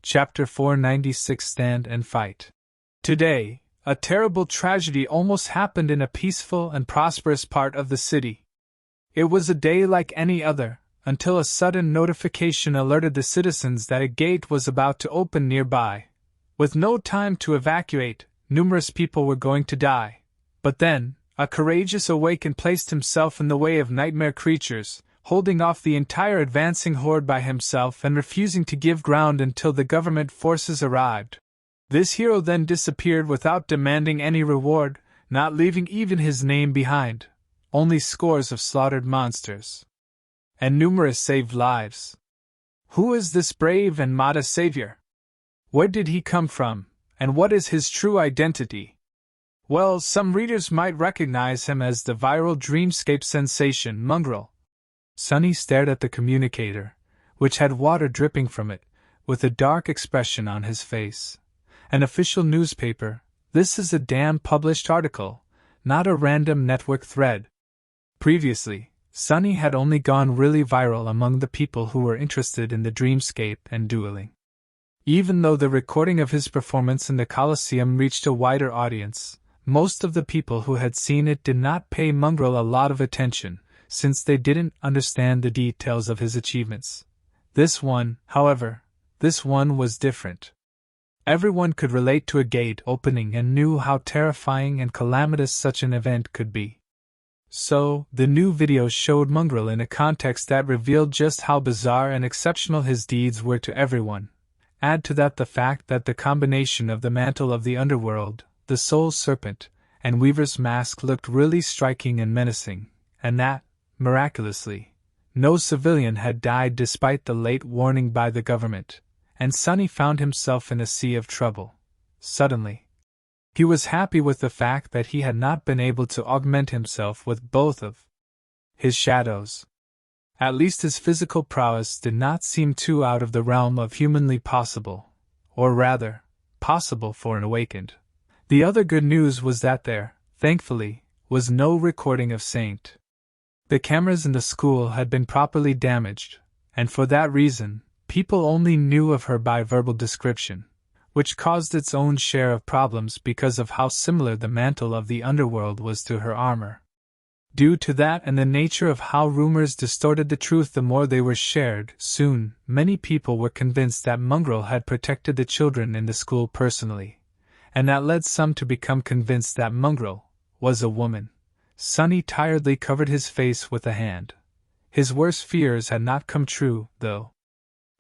Chapter 496 Stand and Fight. Today, a terrible tragedy almost happened in a peaceful and prosperous part of the city. It was a day like any other, until a sudden notification alerted the citizens that a gate was about to open nearby. With no time to evacuate, numerous people were going to die. But then, a courageous awakened placed himself in the way of nightmare creatures, holding off the entire advancing horde by himself and refusing to give ground until the government forces arrived. This hero then disappeared without demanding any reward, not leaving even his name behind, only scores of slaughtered monsters. And numerous saved lives. Who is this brave and modest savior? Where did he come from, and what is his true identity? Well, some readers might recognize him as the viral Dreamscape sensation Mongrel. Sunny stared at the communicator, which had water dripping from it, with a dark expression on his face. An official newspaper, this is a damn published article, not a random network thread. Previously, Sunny had only gone really viral among the people who were interested in the Dreamscape and dueling. Even though the recording of his performance in the Colosseum reached a wider audience, most of the people who had seen it did not pay Mongrel a lot of attention, since they didn't understand the details of his achievements. This one, however, was different. Everyone could relate to a gate opening and knew how terrifying and calamitous such an event could be. So, the new video showed Mongrel in a context that revealed just how bizarre and exceptional his deeds were to everyone. Add to that the fact that the combination of the mantle of the underworld, the soul serpent, and Weaver's mask looked really striking and menacing, and that, miraculously, no civilian had died despite the late warning by the government, and Sunny found himself in a sea of trouble. Suddenly, he was happy with the fact that he had not been able to augment himself with both of his shadows. At least his physical prowess did not seem too out of the realm of humanly possible, or rather, possible for an awakened. The other good news was that there, thankfully, was no recording of Saint. The cameras in the school had been properly damaged, and for that reason, people only knew of her by verbal description, which caused its own share of problems because of how similar the mantle of the underworld was to her armor. Due to that and the nature of how rumors distorted the truth the more they were shared, soon, many people were convinced that Mongrel had protected the children in the school personally, and that led some to become convinced that Mongrel was a woman. Sunny tiredly covered his face with a hand. His worst fears had not come true, though.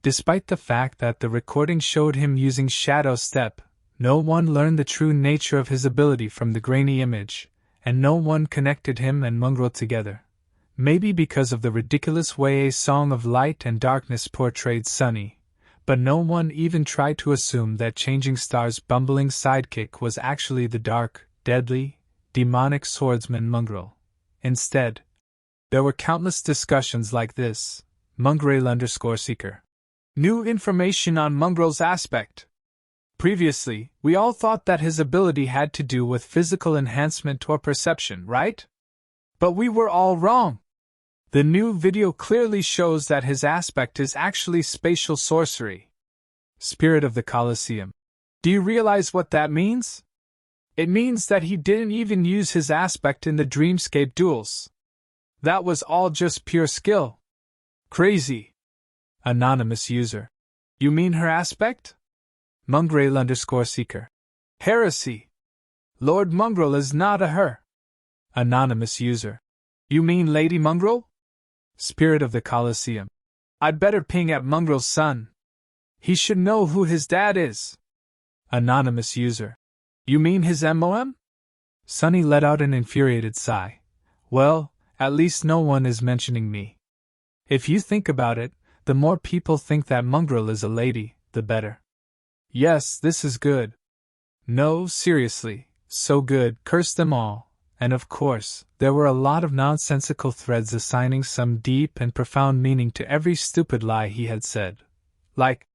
Despite the fact that the recording showed him using Shadow Step, no one learned the true nature of his ability from the grainy image, and no one connected him and Mongrel together. Maybe because of the ridiculous way a Song of Light and Darkness portrayed Sunny, but no one even tried to assume that Changing Star's bumbling sidekick was actually the dark, deadly, demonic swordsman Mongrel. Instead, there were countless discussions like this. Mongrel_Seeker. New information on Mongrel's aspect. Previously, we all thought that his ability had to do with physical enhancement or perception, right? But we were all wrong. The new video clearly shows that his aspect is actually spatial sorcery. Spirit of the Colosseum. Do you realize what that means? It means that he didn't even use his aspect in the Dreamscape duels. That was all just pure skill. Crazy. Anonymous user. You mean her aspect? Mongrel_Seeker. Heresy. Lord Mongrel is not a her. Anonymous user. You mean Lady Mongrel? Spirit of the Colosseum. I'd better ping at Mongrel's son. He should know who his dad is. Anonymous user. You mean his MOM? Sunny let out an infuriated sigh. Well, at least no one is mentioning me. If you think about it, the more people think that Mongrel is a lady, the better. Yes, this is good. No, seriously, so good, curse them all. And of course, there were a lot of nonsensical threads assigning some deep and profound meaning to every stupid lie he had said. Like,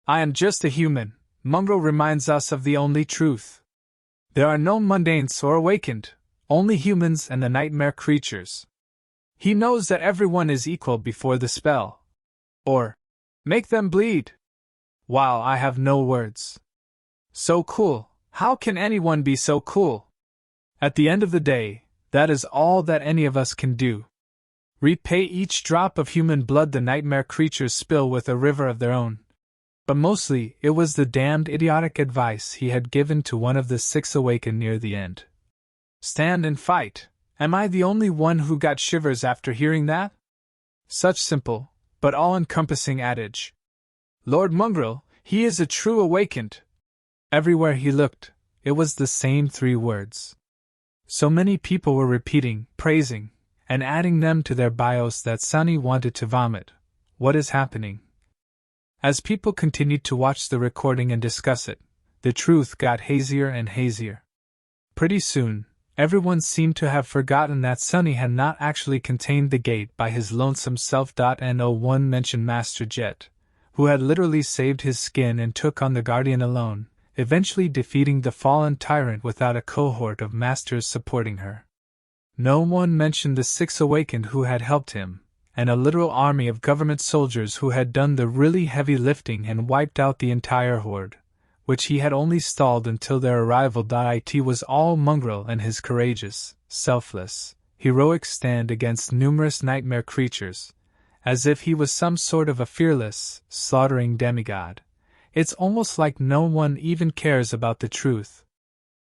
I am just a human. Mongrel reminds us of the only truth. There are no mundanes or awakened, only humans and the nightmare creatures. He knows that everyone is equal before the spell. Or, make them bleed. Wow, I have no words. So cool. How can anyone be so cool? At the end of the day, that is all that any of us can do. Repay each drop of human blood the nightmare creatures spill with a river of their own. But mostly, it was the damned idiotic advice he had given to one of the six awakened near the end. Stand and fight. Am I the only one who got shivers after hearing that? Such simple, but all-encompassing adage. Lord Mongrel, he is a true awakened. Everywhere he looked, it was the same three words. So many people were repeating, praising, and adding them to their bios that Sunny wanted to vomit. What is happening? As people continued to watch the recording and discuss it, the truth got hazier and hazier. Pretty soon, everyone seemed to have forgotten that Sunny had not actually contained the gate by his lonesome self. No one mentioned Master Jet, who had literally saved his skin and took on the Guardian alone, eventually defeating the fallen tyrant without a cohort of masters supporting her. No one mentioned the six awakened who had helped him, and a literal army of government soldiers who had done the really heavy lifting and wiped out the entire horde, which he had only stalled until their arrival. It was all Mongrel and his courageous, selfless, heroic stand against numerous nightmare creatures, as if he was some sort of a fearless, slaughtering demigod. It's almost like no one even cares about the truth.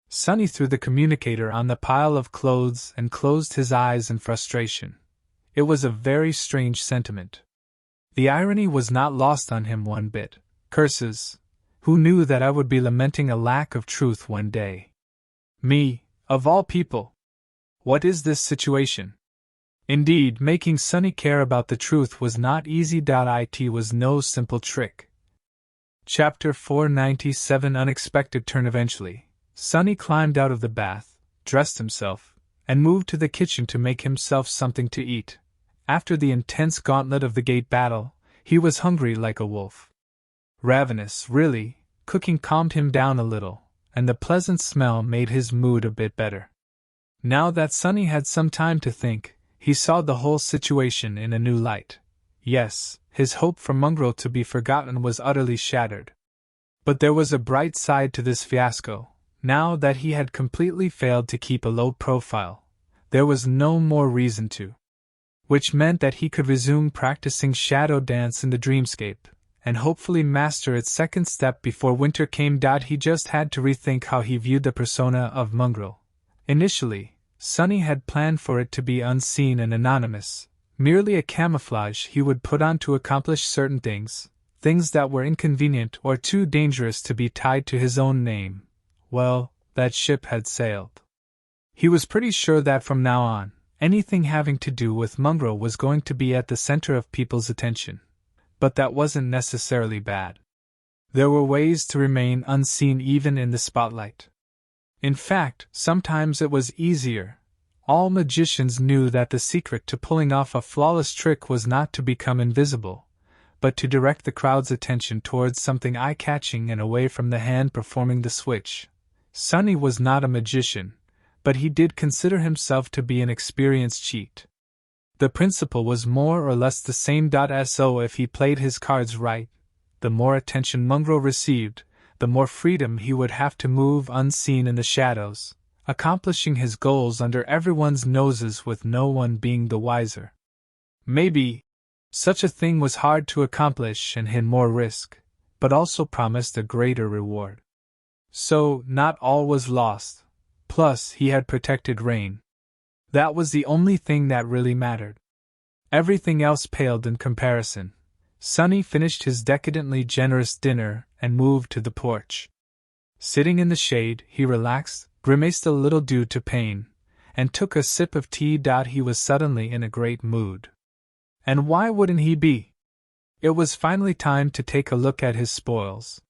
Sunny threw the communicator on the pile of clothes and closed his eyes in frustration. It was a very strange sentiment. The irony was not lost on him one bit. Curses! Who knew that I would be lamenting a lack of truth one day? Me, of all people! What is this situation? Indeed, making Sunny care about the truth was not easy. It was no simple trick. Chapter 497 Unexpected turn. Eventually, Sunny climbed out of the bath, dressed himself, and moved to the kitchen to make himself something to eat. After the intense gauntlet of the gate battle, he was hungry like a wolf. Ravenous, really. Cooking calmed him down a little, and the pleasant smell made his mood a bit better. Now that Sunny had some time to think, he saw the whole situation in a new light. Yes, his hope for Mongrel to be forgotten was utterly shattered. But there was a bright side to this fiasco. Now that he had completely failed to keep a low profile, there was no more reason to. Which meant that he could resume practicing shadow dance in the dreamscape, and hopefully master its second step before winter came. He just had to rethink how he viewed the persona of Mongrel. Initially, Sunny had planned for it to be unseen and anonymous, merely a camouflage he would put on to accomplish certain things that were inconvenient or too dangerous to be tied to his own name. Well, that ship had sailed. He was pretty sure that from now on, anything having to do with Mongrel was going to be at the center of people's attention. But that wasn't necessarily bad. There were ways to remain unseen even in the spotlight. In fact, sometimes it was easier. All magicians knew that the secret to pulling off a flawless trick was not to become invisible, but to direct the crowd's attention towards something eye-catching and away from the hand performing the switch. Sunny was not a magician, but he did consider himself to be an experienced cheat. The principle was more or less the same. So if he played his cards right, the more attention Mongrel received, the more freedom he would have to move unseen in the shadows, accomplishing his goals under everyone's noses with no one being the wiser. Maybe such a thing was hard to accomplish and hid more risk, but also promised a greater reward. So, not all was lost. Plus, he had protected Rain. That was the only thing that really mattered. Everything else paled in comparison. Sunny finished his decadently generous dinner and moved to the porch. Sitting in the shade, he relaxed, grimaced a little due to pain, and took a sip of tea. He was suddenly in a great mood. And why wouldn't he be? It was finally time to take a look at his spoils.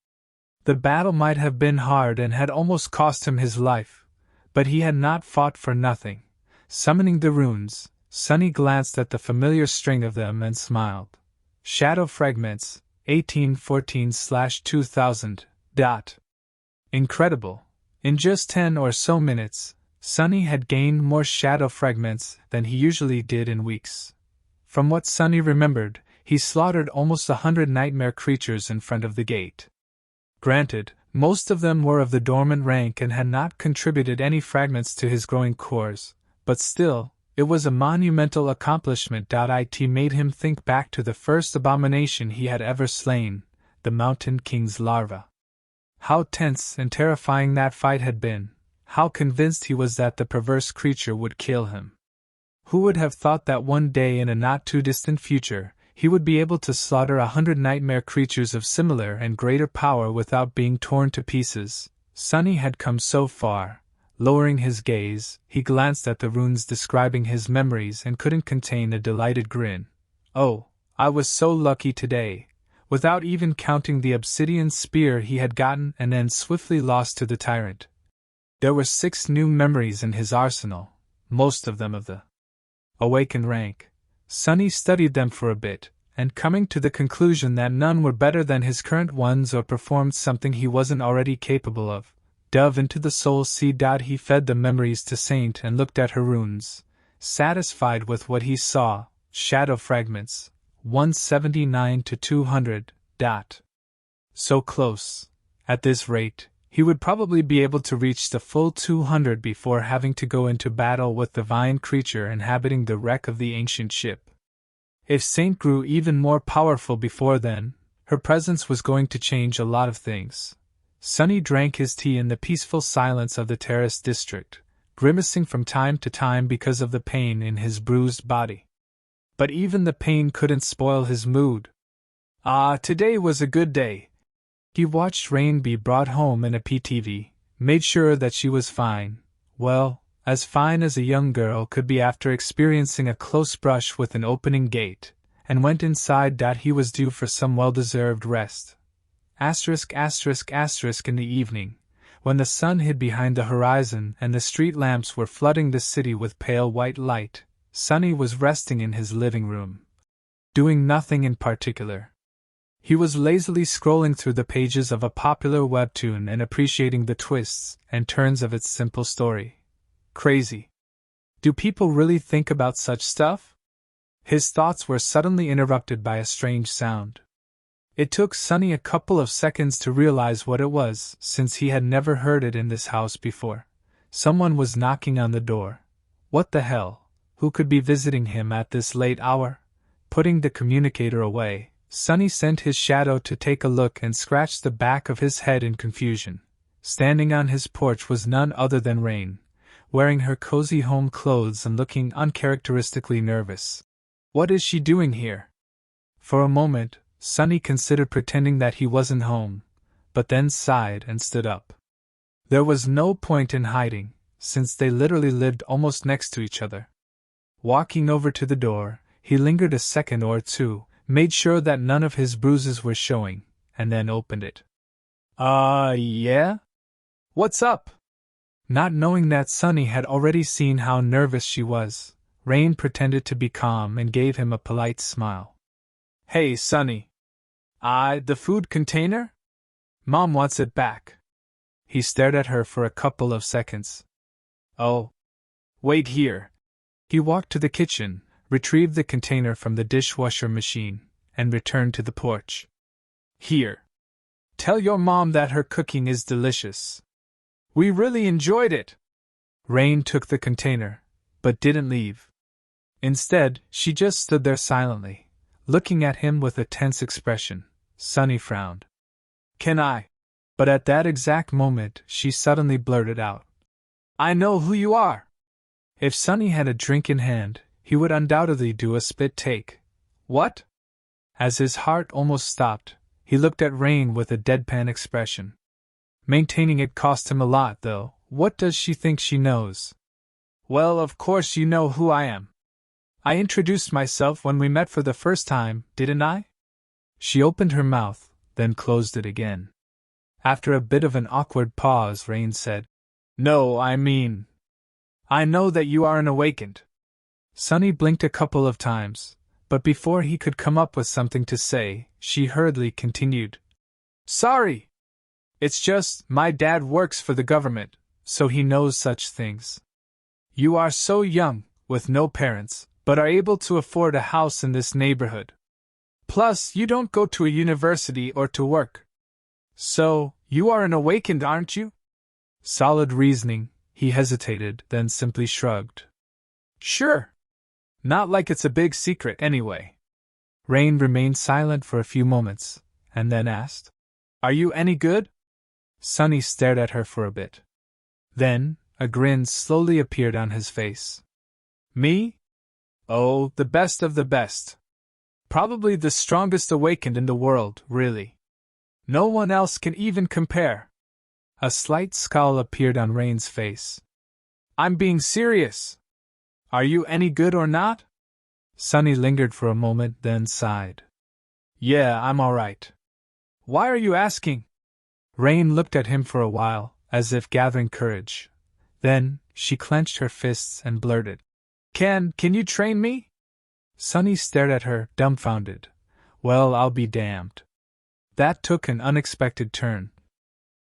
The battle might have been hard and had almost cost him his life, but he had not fought for nothing. Summoning the runes, Sunny glanced at the familiar string of them and smiled. Shadow Fragments, 1814/2000. Incredible. In just 10 or so minutes, Sunny had gained more shadow fragments than he usually did in weeks. From what Sunny remembered, he slaughtered almost 100 nightmare creatures in front of the gate. Granted, most of them were of the dormant rank and had not contributed any fragments to his growing cores, but still, it was a monumental accomplishment. It made him think back to the first abomination he had ever slain, the Mountain King's larva. How tense and terrifying that fight had been, how convinced he was that the perverse creature would kill him. Who would have thought that one day in a not-too-distant future, he would be able to slaughter 100 nightmare creatures of similar and greater power without being torn to pieces? Sonny had come so far. Lowering his gaze, he glanced at the runes describing his memories and couldn't contain a delighted grin. Oh, I was so lucky today, without even counting the obsidian spear he had gotten and then swiftly lost to the tyrant. There were 6 new memories in his arsenal, most of them of the awakened rank. Sonny studied them for a bit, and coming to the conclusion that none were better than his current ones or performed something he wasn't already capable of, dove into the soul seed. He fed the memories to Saint and looked at her runes, satisfied with what he saw. Shadow fragments, 179 to 200. So close. At this rate, he would probably be able to reach the full 200 before having to go into battle with the vine creature inhabiting the wreck of the ancient ship. If Saint grew even more powerful before then, her presence was going to change a lot of things. Sonny drank his tea in the peaceful silence of the terrace district, grimacing from time to time because of the pain in his bruised body. But even the pain couldn't spoil his mood. Today was a good day. He watched Rain be brought home in a PTV, made sure that she was fine, well, as fine as a young girl could be after experiencing a close brush with an opening gate, and went inside. He was due for some well-deserved rest. ***** In the evening, when the sun hid behind the horizon and the street lamps were flooding the city with pale white light, Sonny was resting in his living room. Doing nothing in particular. He was lazily scrolling through the pages of a popular webtoon and appreciating the twists and turns of its simple story. Crazy. Do people really think about such stuff? His thoughts were suddenly interrupted by a strange sound. It took Sonny a couple of seconds to realize what it was, since he had never heard it in this house before. Someone was knocking on the door. What the hell? Who could be visiting him at this late hour? Putting the communicator away, Sonny sent his shadow to take a look and scratched the back of his head in confusion. Standing on his porch was none other than Rain, wearing her cozy home clothes and looking uncharacteristically nervous. What is she doing here? For a moment, Sonny considered pretending that he wasn't home, but then sighed and stood up. There was no point in hiding, since they literally lived almost next to each other. Walking over to the door, he lingered a second or two, made sure that none of his bruises were showing, and then opened it. Yeah? What's up? Not knowing that Sonny had already seen how nervous she was, Rain pretended to be calm and gave him a polite smile. Hey, Sonny. The food container? Mom wants it back. He stared at her for a couple of seconds. Oh. Wait here. He walked to the kitchen, retrieved the container from the dishwasher machine, and returned to the porch. Here. Tell your mom that her cooking is delicious. We really enjoyed it. Rain took the container, but didn't leave. Instead, she just stood there silently, looking at him with a tense expression. Sonny frowned. Can I? But at that exact moment, she suddenly blurted out. I know who you are. If Sonny had a drink in hand, he would undoubtedly do a spit take. What? As his heart almost stopped, he looked at Rain with a deadpan expression. Maintaining it cost him a lot, though. What does she think she knows? Well, of course you know who I am. I introduced myself when we met for the first time, didn't I? She opened her mouth, then closed it again. After a bit of an awkward pause, Rain said, No, I mean, I know that you aren't awakened. Sonny blinked a couple of times, but before he could come up with something to say, she hurriedly continued. Sorry. It's just, my dad works for the government, so he knows such things. You are so young, with no parents, but are able to afford a house in this neighborhood. Plus, you don't go to a university or to work. So, You are an awakened, aren't you? Solid reasoning, he hesitated, then simply shrugged. Sure. Not like it's a big secret, anyway. Rain remained silent for a few moments, and then asked, Are you any good? Sunny stared at her for a bit. Then, a grin slowly appeared on his face. Me? Oh, the best of the best. Probably the strongest awakened in the world, really. No one else can even compare. A slight scowl appeared on Rain's face. I'm being serious. Are you any good or not? Sunny lingered for a moment, then sighed. Yeah, I'm all right. Why are you asking? Rain looked at him for a while, as if gathering courage. Then, she clenched her fists and blurted, Can you train me? Sunny stared at her, dumbfounded. Well, I'll be damned. That took an unexpected turn.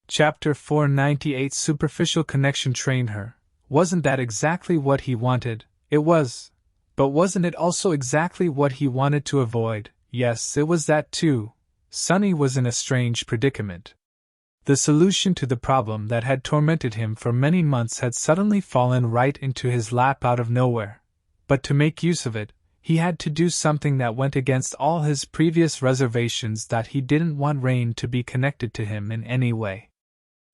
Chapter 498 Superficial connection train her. Wasn't that exactly what he wanted? It was. But wasn't it also exactly what he wanted to avoid? Yes, it was that too. Sunny was in a strange predicament. The solution to the problem that had tormented him for many months had suddenly fallen right into his lap out of nowhere. But to make use of it, he had to do something that went against all his previous reservations, that he didn't want Rain to be connected to him in any way.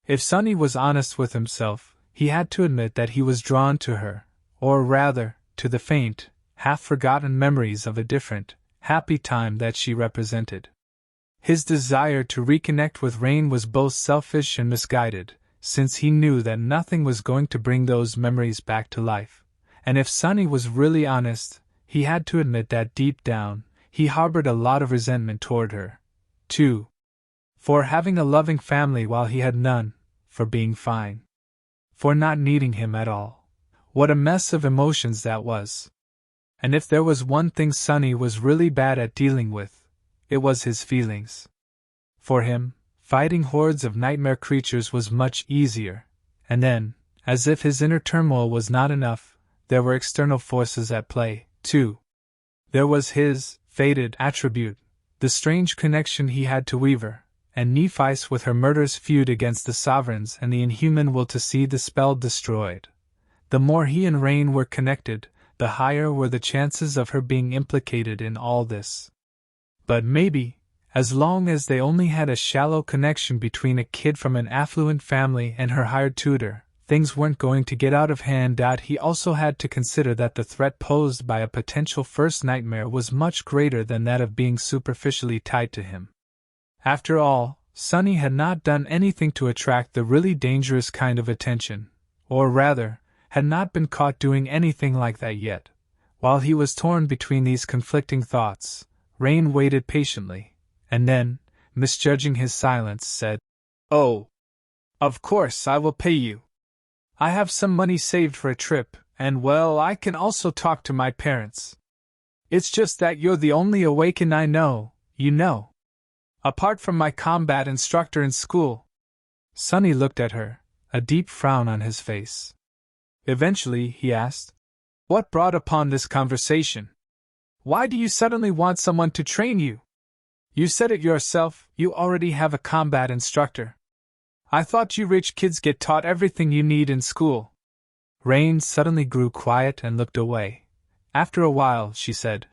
If Sunny was honest with himself, he had to admit that he was drawn to her, or rather, to the faint, half-forgotten memories of a different, happy time that she represented. His desire to reconnect with Rain was both selfish and misguided, since he knew that nothing was going to bring those memories back to life. And if Sunny was really honest, he had to admit that deep down, he harbored a lot of resentment toward her, too. For having a loving family while he had none, for being fine, for not needing him at all. What a mess of emotions that was. And if there was one thing Sunny was really bad at dealing with, it was his feelings. For him, fighting hordes of nightmare creatures was much easier, and then, as if his inner turmoil was not enough, there were external forces at play, too. There was his fated attribute, the strange connection he had to Weaver, and Nephi's with her murderous feud against the sovereigns and the inhuman will to see the spell destroyed. The more he and Rain were connected, the higher were the chances of her being implicated in all this. But maybe, as long as they only had a shallow connection between a kid from an affluent family and her hired tutor, things weren't going to get out of hand. He also had to consider that the threat posed by a potential first nightmare was much greater than that of being superficially tied to him. After all, Sunny had not done anything to attract the really dangerous kind of attention, or rather, had not been caught doing anything like that yet. While he was torn between these conflicting thoughts, Rain waited patiently, and then, misjudging his silence, said, Oh, of course I will pay you. I have some money saved for a trip, and well, I can also talk to my parents. It's just that you're the only awakened I know, you know. Apart from my combat instructor in school. Sunny looked at her, a deep frown on his face. Eventually, he asked, What brought upon this conversation? Why do you suddenly want someone to train you? You said it yourself, you already have a combat instructor. I thought you rich kids get taught everything you need in school. Rain suddenly grew quiet and looked away. After a while, she said,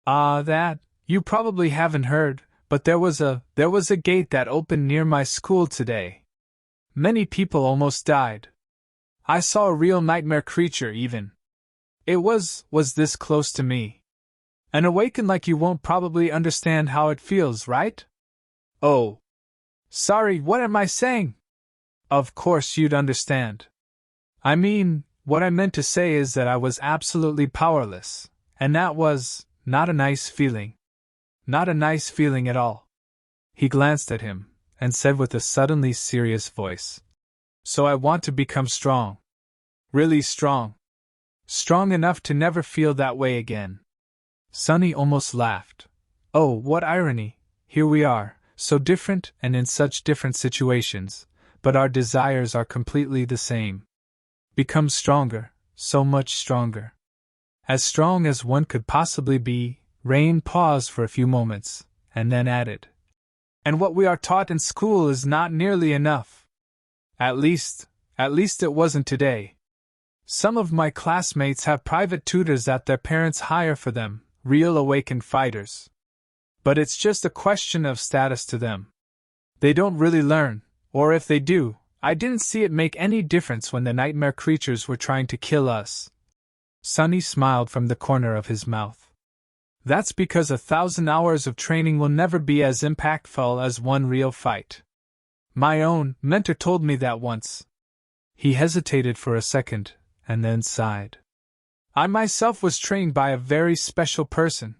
That, you probably haven't heard, but there was a gate that opened near my school today. Many people almost died. I saw a real nightmare creature even. It was this close to me. An awakened like you won't probably understand how it feels, right? Oh. Sorry, what am I saying? Of course you'd understand. I mean, what I meant to say is that I was absolutely powerless, and that was not a nice feeling. Not a nice feeling at all. He glanced at him, and said with a suddenly serious voice, So I want to become strong. Really strong. Strong enough to never feel that way again. Sunny almost laughed. Oh, what irony! Here we are, so different and in such different situations, but our desires are completely the same. Become stronger, so much stronger. As strong as one could possibly be. Rain paused for a few moments, and then added, And what we are taught in school is not nearly enough. At least it wasn't today. Some of my classmates have private tutors that their parents hire for them, real awakened fighters. But it's just a question of status to them. They don't really learn, or if they do, I didn't see it make any difference when the nightmare creatures were trying to kill us. Sunny smiled from the corner of his mouth. That's because 1,000 hours of training will never be as impactful as one real fight. My own mentor told me that once. He hesitated for a second, and then sighed. I myself was trained by a very special person.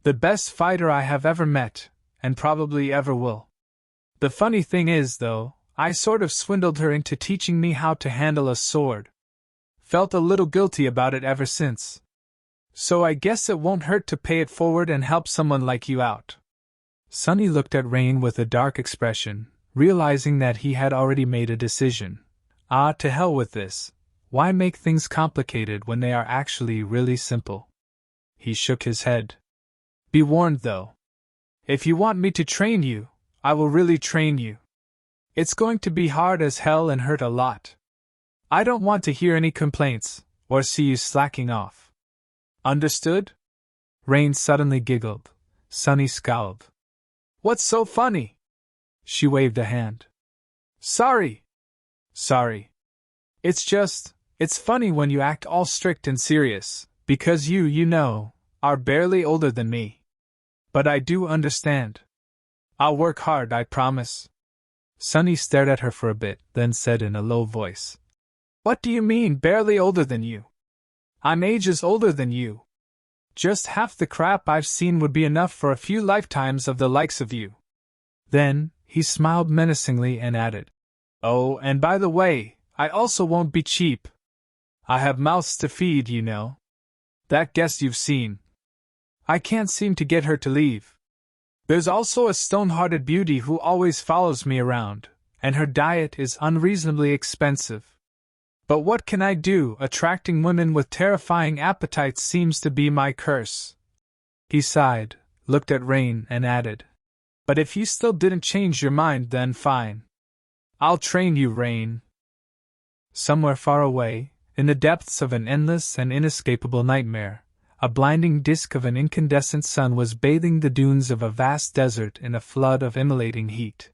The best fighter I have ever met, and probably ever will. The funny thing is, though, I sort of swindled her into teaching me how to handle a sword. Felt a little guilty about it ever since. So I guess it won't hurt to pay it forward and help someone like you out. Sunny looked at Rain with a dark expression, realizing that he had already made a decision. To hell with this. Why make things complicated when they are actually really simple? He shook his head. Be warned, though. If you want me to train you, I will really train you. It's going to be hard as hell and hurt a lot. I don't want to hear any complaints, or see you slacking off. Understood? Rain suddenly giggled. Sunny scowled. What's so funny? She waved a hand. Sorry. It's funny when you act all strict and serious, because you know, are barely older than me. But I do understand. I'll work hard, I promise. Sunny stared at her for a bit, then said in a low voice. What do you mean, barely older than you? I'm ages older than you. Just half the crap I've seen would be enough for a few lifetimes of the likes of you. Then, he smiled menacingly and added, Oh, and by the way, I also won't be cheap. I have mouths to feed, you know. That guest you've seen. I can't seem to get her to leave. There's also a stone-hearted beauty who always follows me around, and her diet is unreasonably expensive. But what can I do? Attracting women with terrifying appetites seems to be my curse. He sighed, looked at Rain, and added, But if you still didn't change your mind, then fine. I'll train you, Rain. Somewhere far away, in the depths of an endless and inescapable nightmare, a blinding disk of an incandescent sun was bathing the dunes of a vast desert in a flood of immolating heat.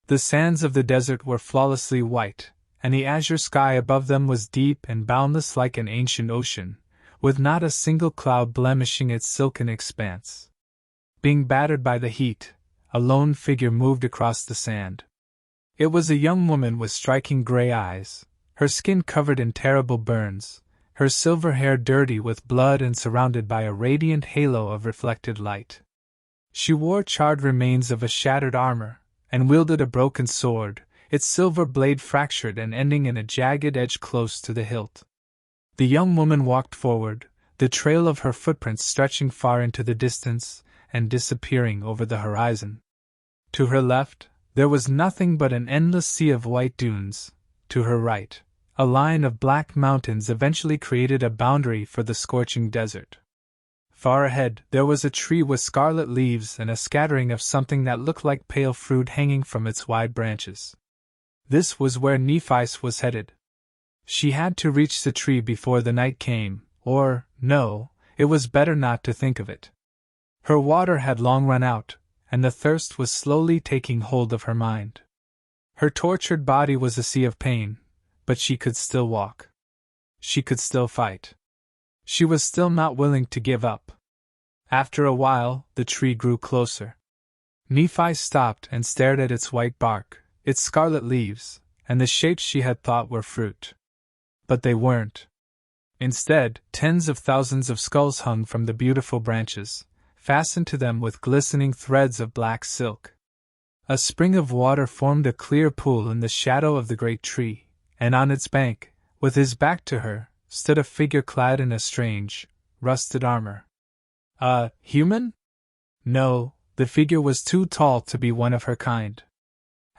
The sands of the desert were flawlessly white, and the azure sky above them was deep and boundless like an ancient ocean, with not a single cloud blemishing its silken expanse. Being battered by the heat, a lone figure moved across the sand. It was a young woman with striking gray eyes, her skin covered in terrible burns, her silver hair dirty with blood and surrounded by a radiant halo of reflected light. She wore charred remains of a shattered armor, and wielded a broken sword, its silver blade fractured and ending in a jagged edge close to the hilt. The young woman walked forward, the trail of her footprints stretching far into the distance and disappearing over the horizon. To her left, there was nothing but an endless sea of white dunes. To her right, a line of black mountains eventually created a boundary for the scorching desert. Far ahead, there was a tree with scarlet leaves and a scattering of something that looked like pale fruit hanging from its wide branches. This was where Nephice was headed. She had to reach the tree before the night came, or, no, it was better not to think of it. Her water had long run out, and the thirst was slowly taking hold of her mind. Her tortured body was a sea of pain, but she could still walk. She could still fight. She was still not willing to give up. After a while, the tree grew closer. Nephi stopped and stared at its white bark, its scarlet leaves, and the shapes she had thought were fruit. But they weren't. Instead, tens of thousands of skulls hung from the beautiful branches, fastened to them with glistening threads of black silk. A spring of water formed a clear pool in the shadow of the great tree, and on its bank, with his back to her, stood a figure clad in a strange, rusted armor. A human? No, the figure was too tall to be one of her kind.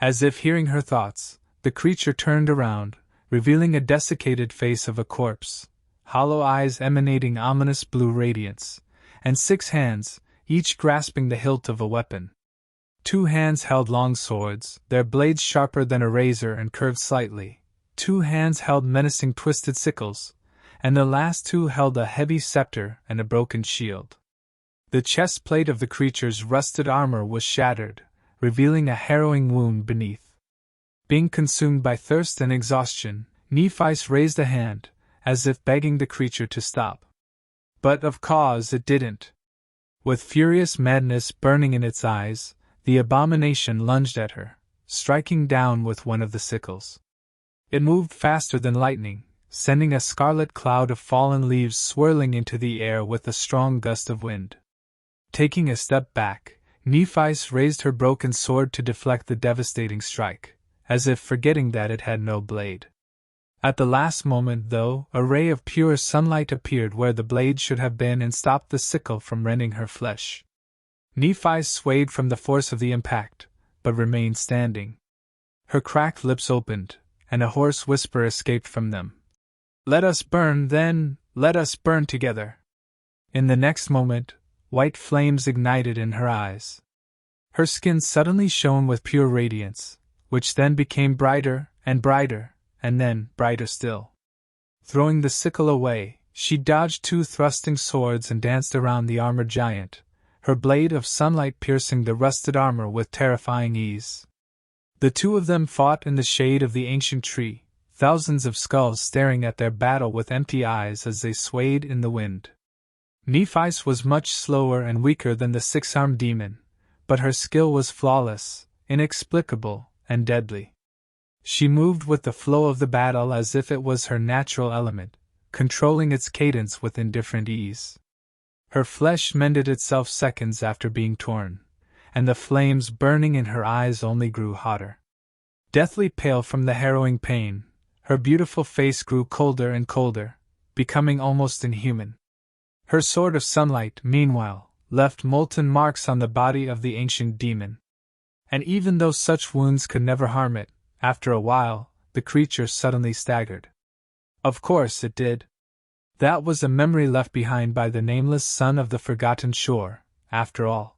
As if hearing her thoughts, the creature turned around, revealing a desiccated face of a corpse, hollow eyes emanating ominous blue radiance, and 6 hands, each grasping the hilt of a weapon. 2 hands held long swords, their blades sharper than a razor and curved slightly. 2 hands held menacing twisted sickles, and the last 2 held a heavy scepter and a broken shield. The chest plate of the creature's rusted armor was shattered, revealing a harrowing wound beneath. Being consumed by thirst and exhaustion, Nephi's raised a hand, as if begging the creature to stop. But of course it didn't. With furious madness burning in its eyes, the abomination lunged at her, striking down with one of the sickles. It moved faster than lightning, sending a scarlet cloud of fallen leaves swirling into the air with a strong gust of wind. Taking a step back, Nephis raised her broken sword to deflect the devastating strike, as if forgetting that it had no blade. At the last moment, though, a ray of pure sunlight appeared where the blade should have been and stopped the sickle from rending her flesh. Nephis swayed from the force of the impact, but remained standing. Her cracked lips opened, and a hoarse whisper escaped from them. "Let us burn, then, let us burn together." In the next moment, white flames ignited in her eyes. Her skin suddenly shone with pure radiance, which then became brighter, and then brighter still. Throwing the sickle away, she dodged 2 thrusting swords and danced around the armored giant, her blade of sunlight piercing the rusted armor with terrifying ease. The 2 of them fought in the shade of the ancient tree, thousands of skulls staring at their battle with empty eyes as they swayed in the wind. Nephis was much slower and weaker than the 6-armed demon, but her skill was flawless, inexplicable, and deadly. She moved with the flow of the battle as if it was her natural element, controlling its cadence with indifferent ease. Her flesh mended itself seconds after being torn, and the flames burning in her eyes only grew hotter. Deathly pale from the harrowing pain, her beautiful face grew colder and colder, becoming almost inhuman. Her sword of sunlight, meanwhile, left molten marks on the body of the ancient demon. And even though such wounds could never harm it, after a while, the creature suddenly staggered. Of course it did. That was a memory left behind by the nameless son of the forgotten shore, after all.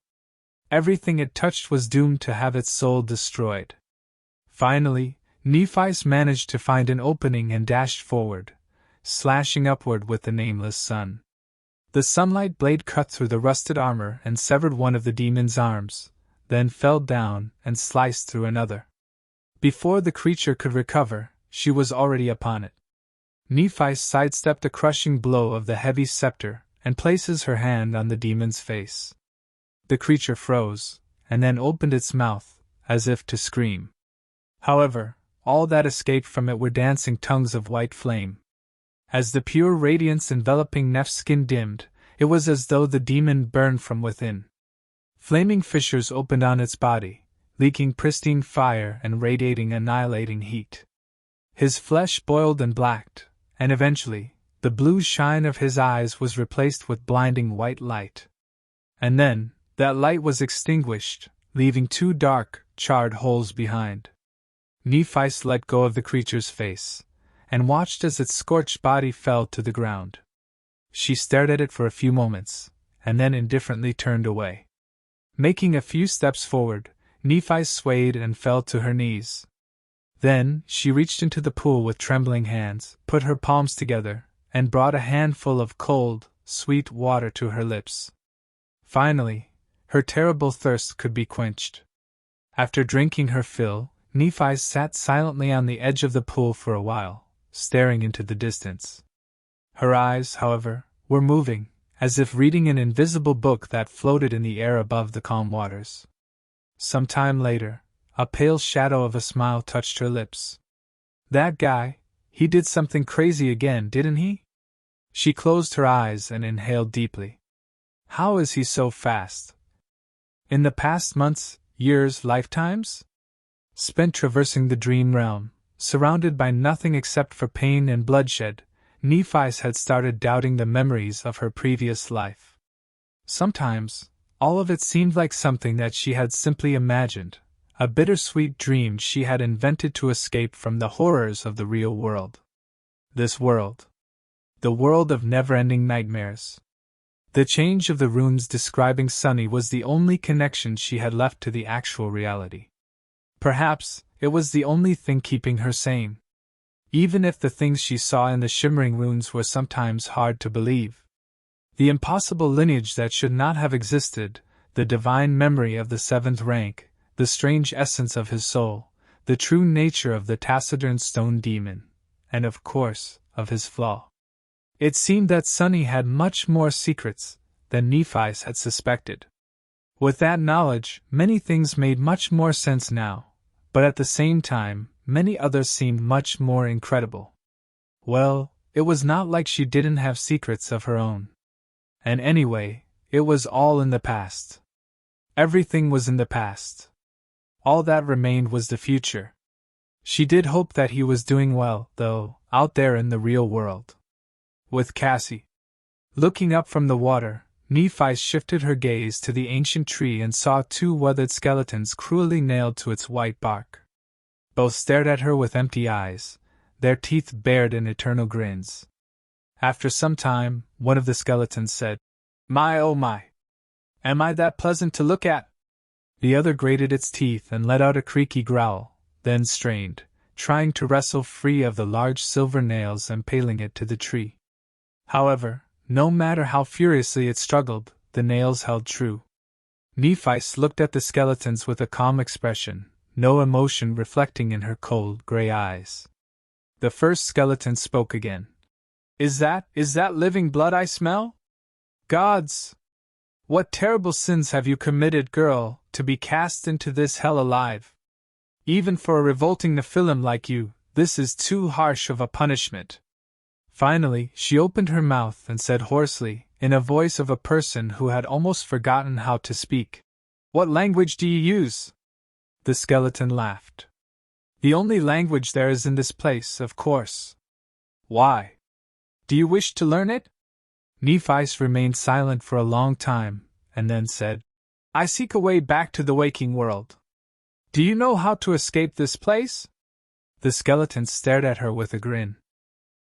Everything it touched was doomed to have its soul destroyed. Finally, Nephis managed to find an opening and dashed forward, slashing upward with the nameless sun. The sunlight blade cut through the rusted armor and severed one of the demon's arms, then fell down and sliced through another. Before the creature could recover, she was already upon it. Nephis sidestepped a crushing blow of the heavy scepter and places her hand on the demon's face. The creature froze, and then opened its mouth, as if to scream. However, all that escaped from it were dancing tongues of white flame. As the pure radiance enveloping Neph's skin dimmed, it was as though the demon burned from within. Flaming fissures opened on its body, leaking pristine fire and radiating annihilating heat. His flesh boiled and blacked, and eventually, the blue shine of his eyes was replaced with blinding white light. And then, that light was extinguished, leaving 2 dark, charred holes behind. Nephis let go of the creature's face, and watched as its scorched body fell to the ground. She stared at it for a few moments, and then indifferently turned away. Making a few steps forward, Nephis swayed and fell to her knees. Then, she reached into the pool with trembling hands, put her palms together, and brought a handful of cold, sweet water to her lips. Finally, her terrible thirst could be quenched. After drinking her fill, Nephis sat silently on the edge of the pool for a while, staring into the distance. Her eyes, however, were moving, as if reading an invisible book that floated in the air above the calm waters. Some time later, a pale shadow of a smile touched her lips. "That guy, he did something crazy again, didn't he?" She closed her eyes and inhaled deeply. "How is he so fast? In the past months, years, lifetimes?" Spent traversing the dream realm, surrounded by nothing except for pain and bloodshed, Nephis had started doubting the memories of her previous life. Sometimes, all of it seemed like something that she had simply imagined, a bittersweet dream she had invented to escape from the horrors of the real world. This world. The world of never-ending nightmares. The change of the runes describing Sunny was the only connection she had left to the actual reality. Perhaps it was the only thing keeping her sane. Even if the things she saw in the shimmering runes were sometimes hard to believe. The impossible lineage that should not have existed, the divine memory of the seventh rank, the strange essence of his soul, the true nature of the taciturn stone demon, and of course, of his flaw. It seemed that Sunny had much more secrets than Nephi's had suspected. With that knowledge, many things made much more sense now, but at the same time, many others seemed much more incredible. Well, it was not like she didn't have secrets of her own. And anyway, it was all in the past. Everything was in the past. All that remained was the future. She did hope that he was doing well, though, out there in the real world. With Cassie. Looking up from the water, Nephi shifted her gaze to the ancient tree and saw two weathered skeletons cruelly nailed to its white bark. Both stared at her with empty eyes, their teeth bared in eternal grins. After some time, one of the skeletons said, "My oh my! Am I that pleasant to look at?" The other grated its teeth and let out a creaky growl, then strained, trying to wrestle free of the large silver nails impaling it to the tree. However, no matter how furiously it struggled, the nails held true. Nephi looked at the skeletons with a calm expression, no emotion reflecting in her cold, gray eyes. The first skeleton spoke again. Is that living blood I smell? Gods! What terrible sins have you committed, girl, to be cast into this hell alive? Even for a revolting Nephilim like you, this is too harsh of a punishment. Finally, she opened her mouth and said hoarsely, in a voice of a person who had almost forgotten how to speak, "What language do you use?" The skeleton laughed. "The only language there is in this place, of course." "Why? Do you wish to learn it?" Nephi remained silent for a long time, and then said, "I seek a way back to the waking world. Do you know how to escape this place?" The skeleton stared at her with a grin.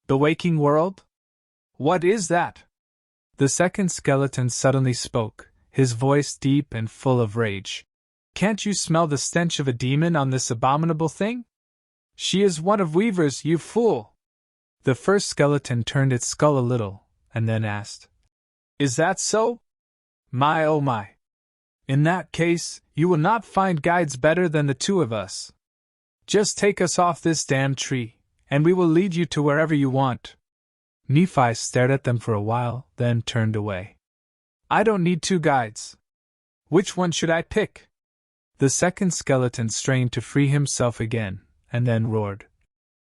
"The waking world? What is that?" The second skeleton suddenly spoke, his voice deep and full of rage. "Can't you smell the stench of a demon on this abominable thing? She is one of Weaver's, you fool!" The first skeleton turned its skull a little, and then asked, "Is that so? My oh my! In that case, you will not find guides better than the two of us. Just take us off this damned tree, and we will lead you to wherever you want." Nephi stared at them for a while, then turned away. "I don't need two guides. Which one should I pick?" The second skeleton strained to free himself again, and then roared,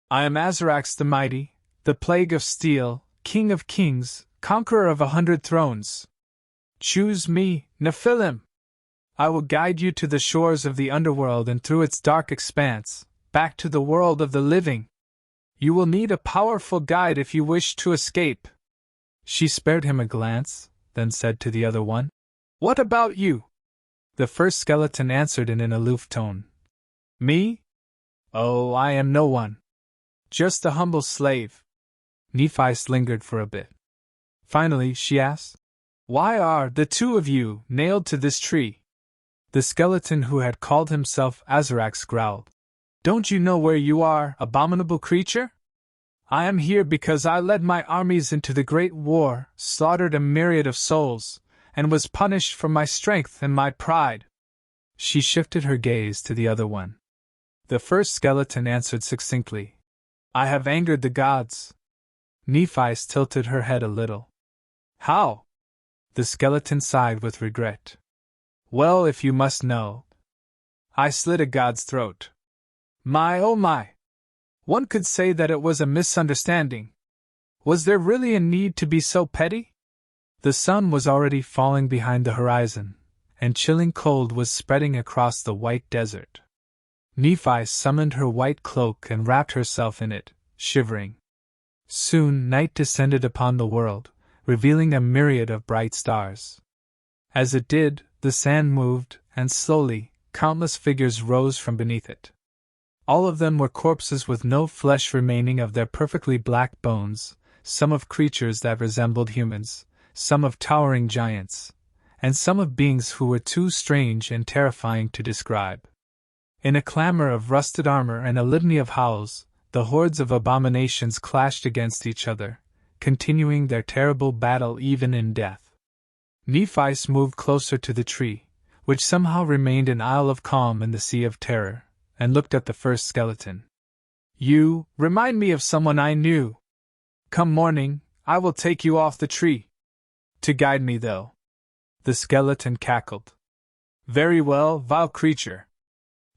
"I am Azarax the Mighty, the Plague of Steel, King of Kings, Conqueror of 100 thrones. Choose me, Nephilim! I will guide you to the shores of the underworld and through its dark expanse, back to the world of the living. You will need a powerful guide if you wish to escape." She spared him a glance, then said to the other one, "What about you?" The first skeleton answered in an aloof tone, "Me? Oh, I am no one. Just a humble slave." Nephi lingered for a bit. Finally, she asked, "Why are the two of you nailed to this tree?" The skeleton who had called himself Azarax growled, "Don't you know where you are, abominable creature? I am here because I led my armies into the great war, slaughtered a myriad of souls, and was punished for my strength and my pride." She shifted her gaze to the other one. The first skeleton answered succinctly, "I have angered the gods." Nephi tilted her head a little. "How?" The skeleton sighed with regret. "Well, if you must know, I slit a god's throat." "My oh my! One could say that it was a misunderstanding. Was there really a need to be so petty?" The sun was already falling behind the horizon, and chilling cold was spreading across the white desert. Nephi summoned her white cloak and wrapped herself in it, shivering. Soon night descended upon the world, revealing a myriad of bright stars. As it did, the sand moved, and slowly, countless figures rose from beneath it. All of them were corpses with no flesh remaining of their perfectly black bones, some of creatures that resembled humans, some of towering giants, and some of beings who were too strange and terrifying to describe. In a clamor of rusted armor and a litany of howls, the hordes of abominations clashed against each other, continuing their terrible battle even in death. Nephi moved closer to the tree, which somehow remained an isle of calm in the sea of terror, and looked at the first skeleton. "You remind me of someone I knew. Come morning, I will take you off the tree. To guide me, though." The skeleton cackled. "Very well, vile creature.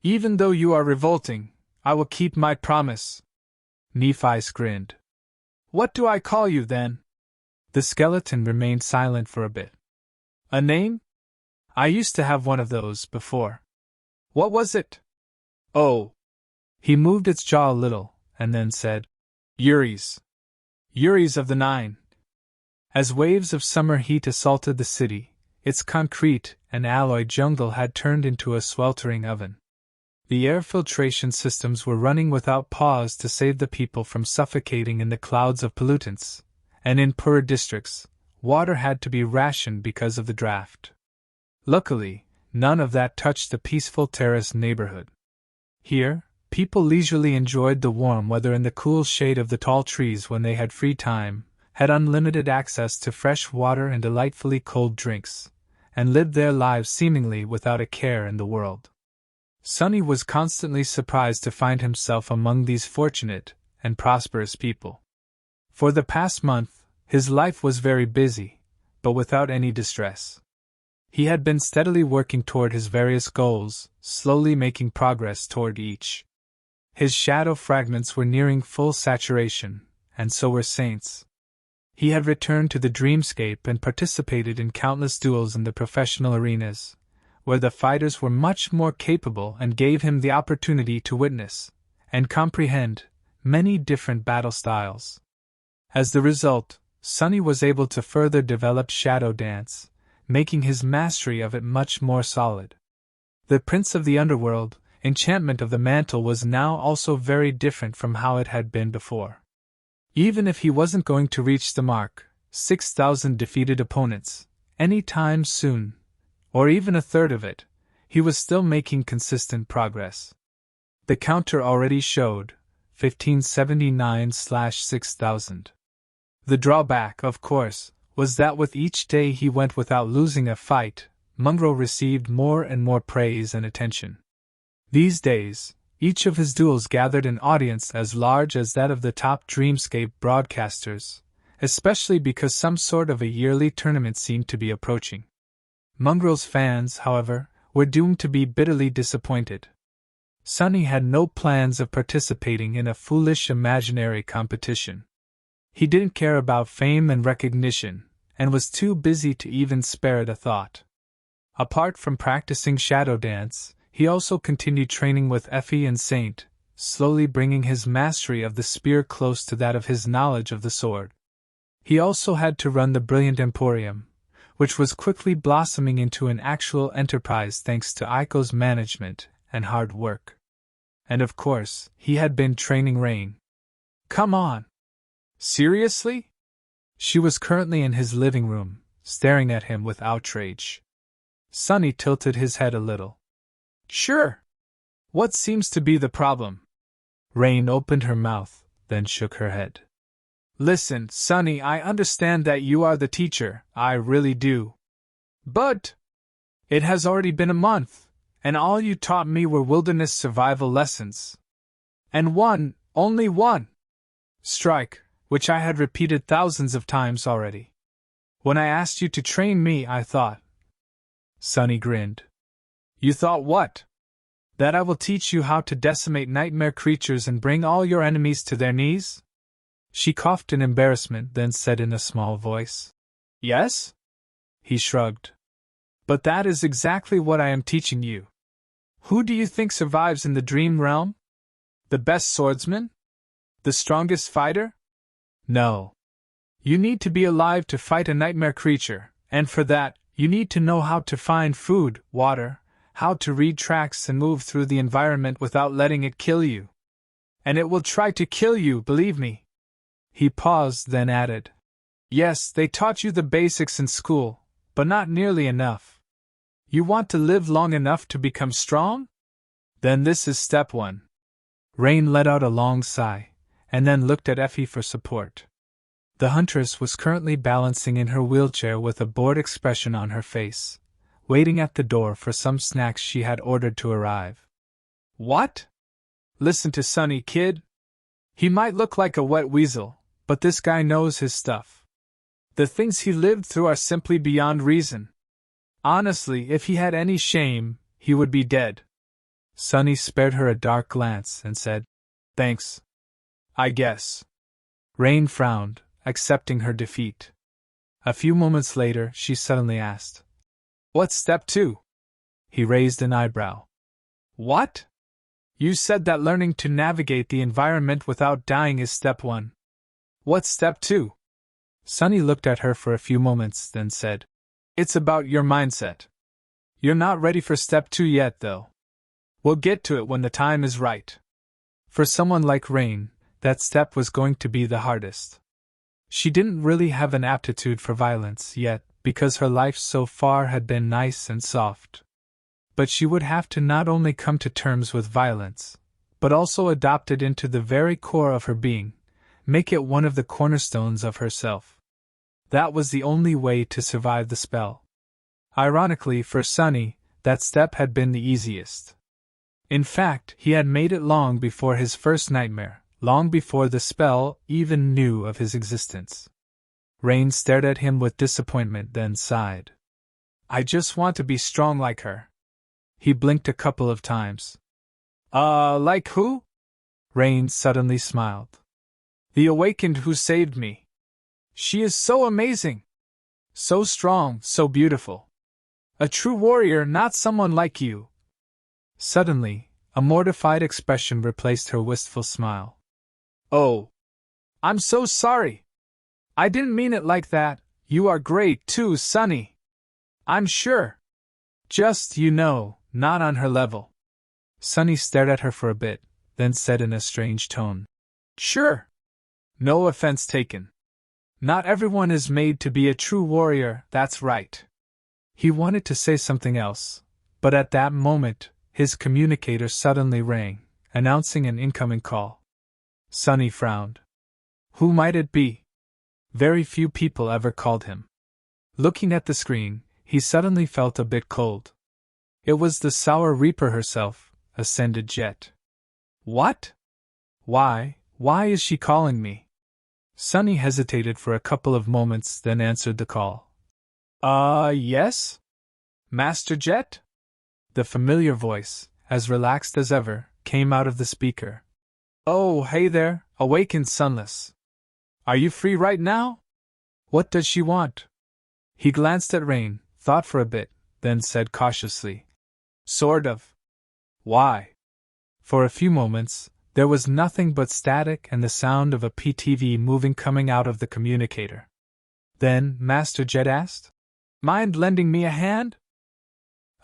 Even though you are revolting, I will keep my promise." Nephi grinned. "What do I call you, then?" The skeleton remained silent for a bit. "A name? I used to have one of those before." "What was it?" "Oh." He moved its jaw a little, and then said, "Uris. Uris of the Nine." As waves of summer heat assaulted the city, its concrete and alloy jungle had turned into a sweltering oven. The air filtration systems were running without pause to save the people from suffocating in the clouds of pollutants, and in poorer districts, water had to be rationed because of the drought. Luckily, none of that touched the peaceful terrace neighborhood. Here, people leisurely enjoyed the warm weather in the cool shade of the tall trees when they had free time, had unlimited access to fresh water and delightfully cold drinks, and lived their lives seemingly without a care in the world. Sonny was constantly surprised to find himself among these fortunate and prosperous people. For the past month, his life was very busy, but without any distress. He had been steadily working toward his various goals, slowly making progress toward each. His shadow fragments were nearing full saturation, and so were Saint's. He had returned to the dreamscape and participated in countless duels in the professional arenas, where the fighters were much more capable and gave him the opportunity to witness and comprehend many different battle styles. As the result, Sonny was able to further develop Shadow Dance, making his mastery of it much more solid. The Prince of the Underworld, enchantment of the mantle, was now also very different from how it had been before. Even if he wasn't going to reach the mark, 6,000 defeated opponents, any time soon, or even a third of it, he was still making consistent progress. The counter already showed 1579/6000. The drawback, of course, was that with each day he went without losing a fight, Munro received more and more praise and attention. These days, each of his duels gathered an audience as large as that of the top Dreamscape broadcasters, especially because some sort of a yearly tournament seemed to be approaching. Munro's fans, however, were doomed to be bitterly disappointed. Sonny had no plans of participating in a foolish imaginary competition. He didn't care about fame and recognition, and was too busy to even spare it a thought. Apart from practicing Shadow Dance, he also continued training with Effie and Saint, slowly bringing his mastery of the spear close to that of his knowledge of the sword. He also had to run the Brilliant Emporium, which was quickly blossoming into an actual enterprise thanks to Aiko's management and hard work. And of course, he had been training Rain. "Come on! Seriously?" She was currently in his living room, staring at him with outrage. Sonny tilted his head a little. "Sure. What seems to be the problem?" Rain opened her mouth, then shook her head. "Listen, Sonny, I understand that you are the teacher, I really do. But it has already been a month, and all you taught me were wilderness survival lessons. And one, only one, strike, which I had repeated thousands of times already. When I asked you to train me, I thought..." Sonny grinned. "You thought what? That I will teach you how to decimate nightmare creatures and bring all your enemies to their knees?" She coughed in embarrassment, then said in a small voice, "Yes?" He shrugged. "But that is exactly what I am teaching you. Who do you think survives in the dream realm? The best swordsman? The strongest fighter? No. You need to be alive to fight a nightmare creature, and for that, you need to know how to find food, water, how to read tracks and move through the environment without letting it kill you. And it will try to kill you, believe me." He paused, then added, Yes, they taught you the basics in school, but not nearly enough. You want to live long enough to become strong? Then this is step 1. Rain let out a long sigh, and then looked at Effie for support. The huntress was currently balancing in her wheelchair with a bored expression on her face, waiting at the door for some snacks she had ordered to arrive. What? Listen to Sonny, kid. He might look like a wet weasel, but this guy knows his stuff. The things he lived through are simply beyond reason. Honestly, if he had any shame, he would be dead. Sonny spared her a dark glance and said, Thanks. I guess. Rain frowned, accepting her defeat. A few moments later, she suddenly asked, What's step 2? He raised an eyebrow. What? You said that learning to navigate the environment without dying is step 1. What's step 2? Sonny looked at her for a few moments, then said, It's about your mindset. You're not ready for step 2 yet, though. We'll get to it when the time is right. For someone like Rain, that step was going to be the hardest. She didn't really have an aptitude for violence yet, because her life so far had been nice and soft. But she would have to not only come to terms with violence, but also adopt it into the very core of her being, make it one of the cornerstones of herself. That was the only way to survive the spell. Ironically, for Sonny, that step had been the easiest. In fact, he had made it long before his first nightmare, long before the spell even knew of his existence. Rain stared at him with disappointment, then sighed. I just want to be strong like her. He blinked a couple of times. Like who? Rain suddenly smiled. The awakened who saved me. She is so amazing. So strong, so beautiful. A true warrior, not someone like you. Suddenly, a mortified expression replaced her wistful smile. Oh. I'm so sorry. I didn't mean it like that. You are great too, Sonny. I'm sure. Just, not on her level. Sonny stared at her for a bit, then said in a strange tone. Sure. No offense taken. Not everyone is made to be a true warrior, that's right. He wanted to say something else, but at that moment, his communicator suddenly rang, announcing an incoming call. Sonny frowned. Who might it be? Very few people ever called him. Looking at the screen, he suddenly felt a bit cold. It was the Sour Reaper herself, Ascended Jet. What? Why is she calling me? Sonny hesitated for a couple of moments, then answered the call. Yes? Master Jet? The familiar voice, as relaxed as ever, came out of the speaker. Oh, hey there, awakened Sunless. Are you free right now? What does she want? He glanced at Rain, thought for a bit, then said cautiously. Sort of. Why? For a few moments, there was nothing but static and the sound of a PTV moving coming out of the communicator. Then Master Jet asked, Mind lending me a hand?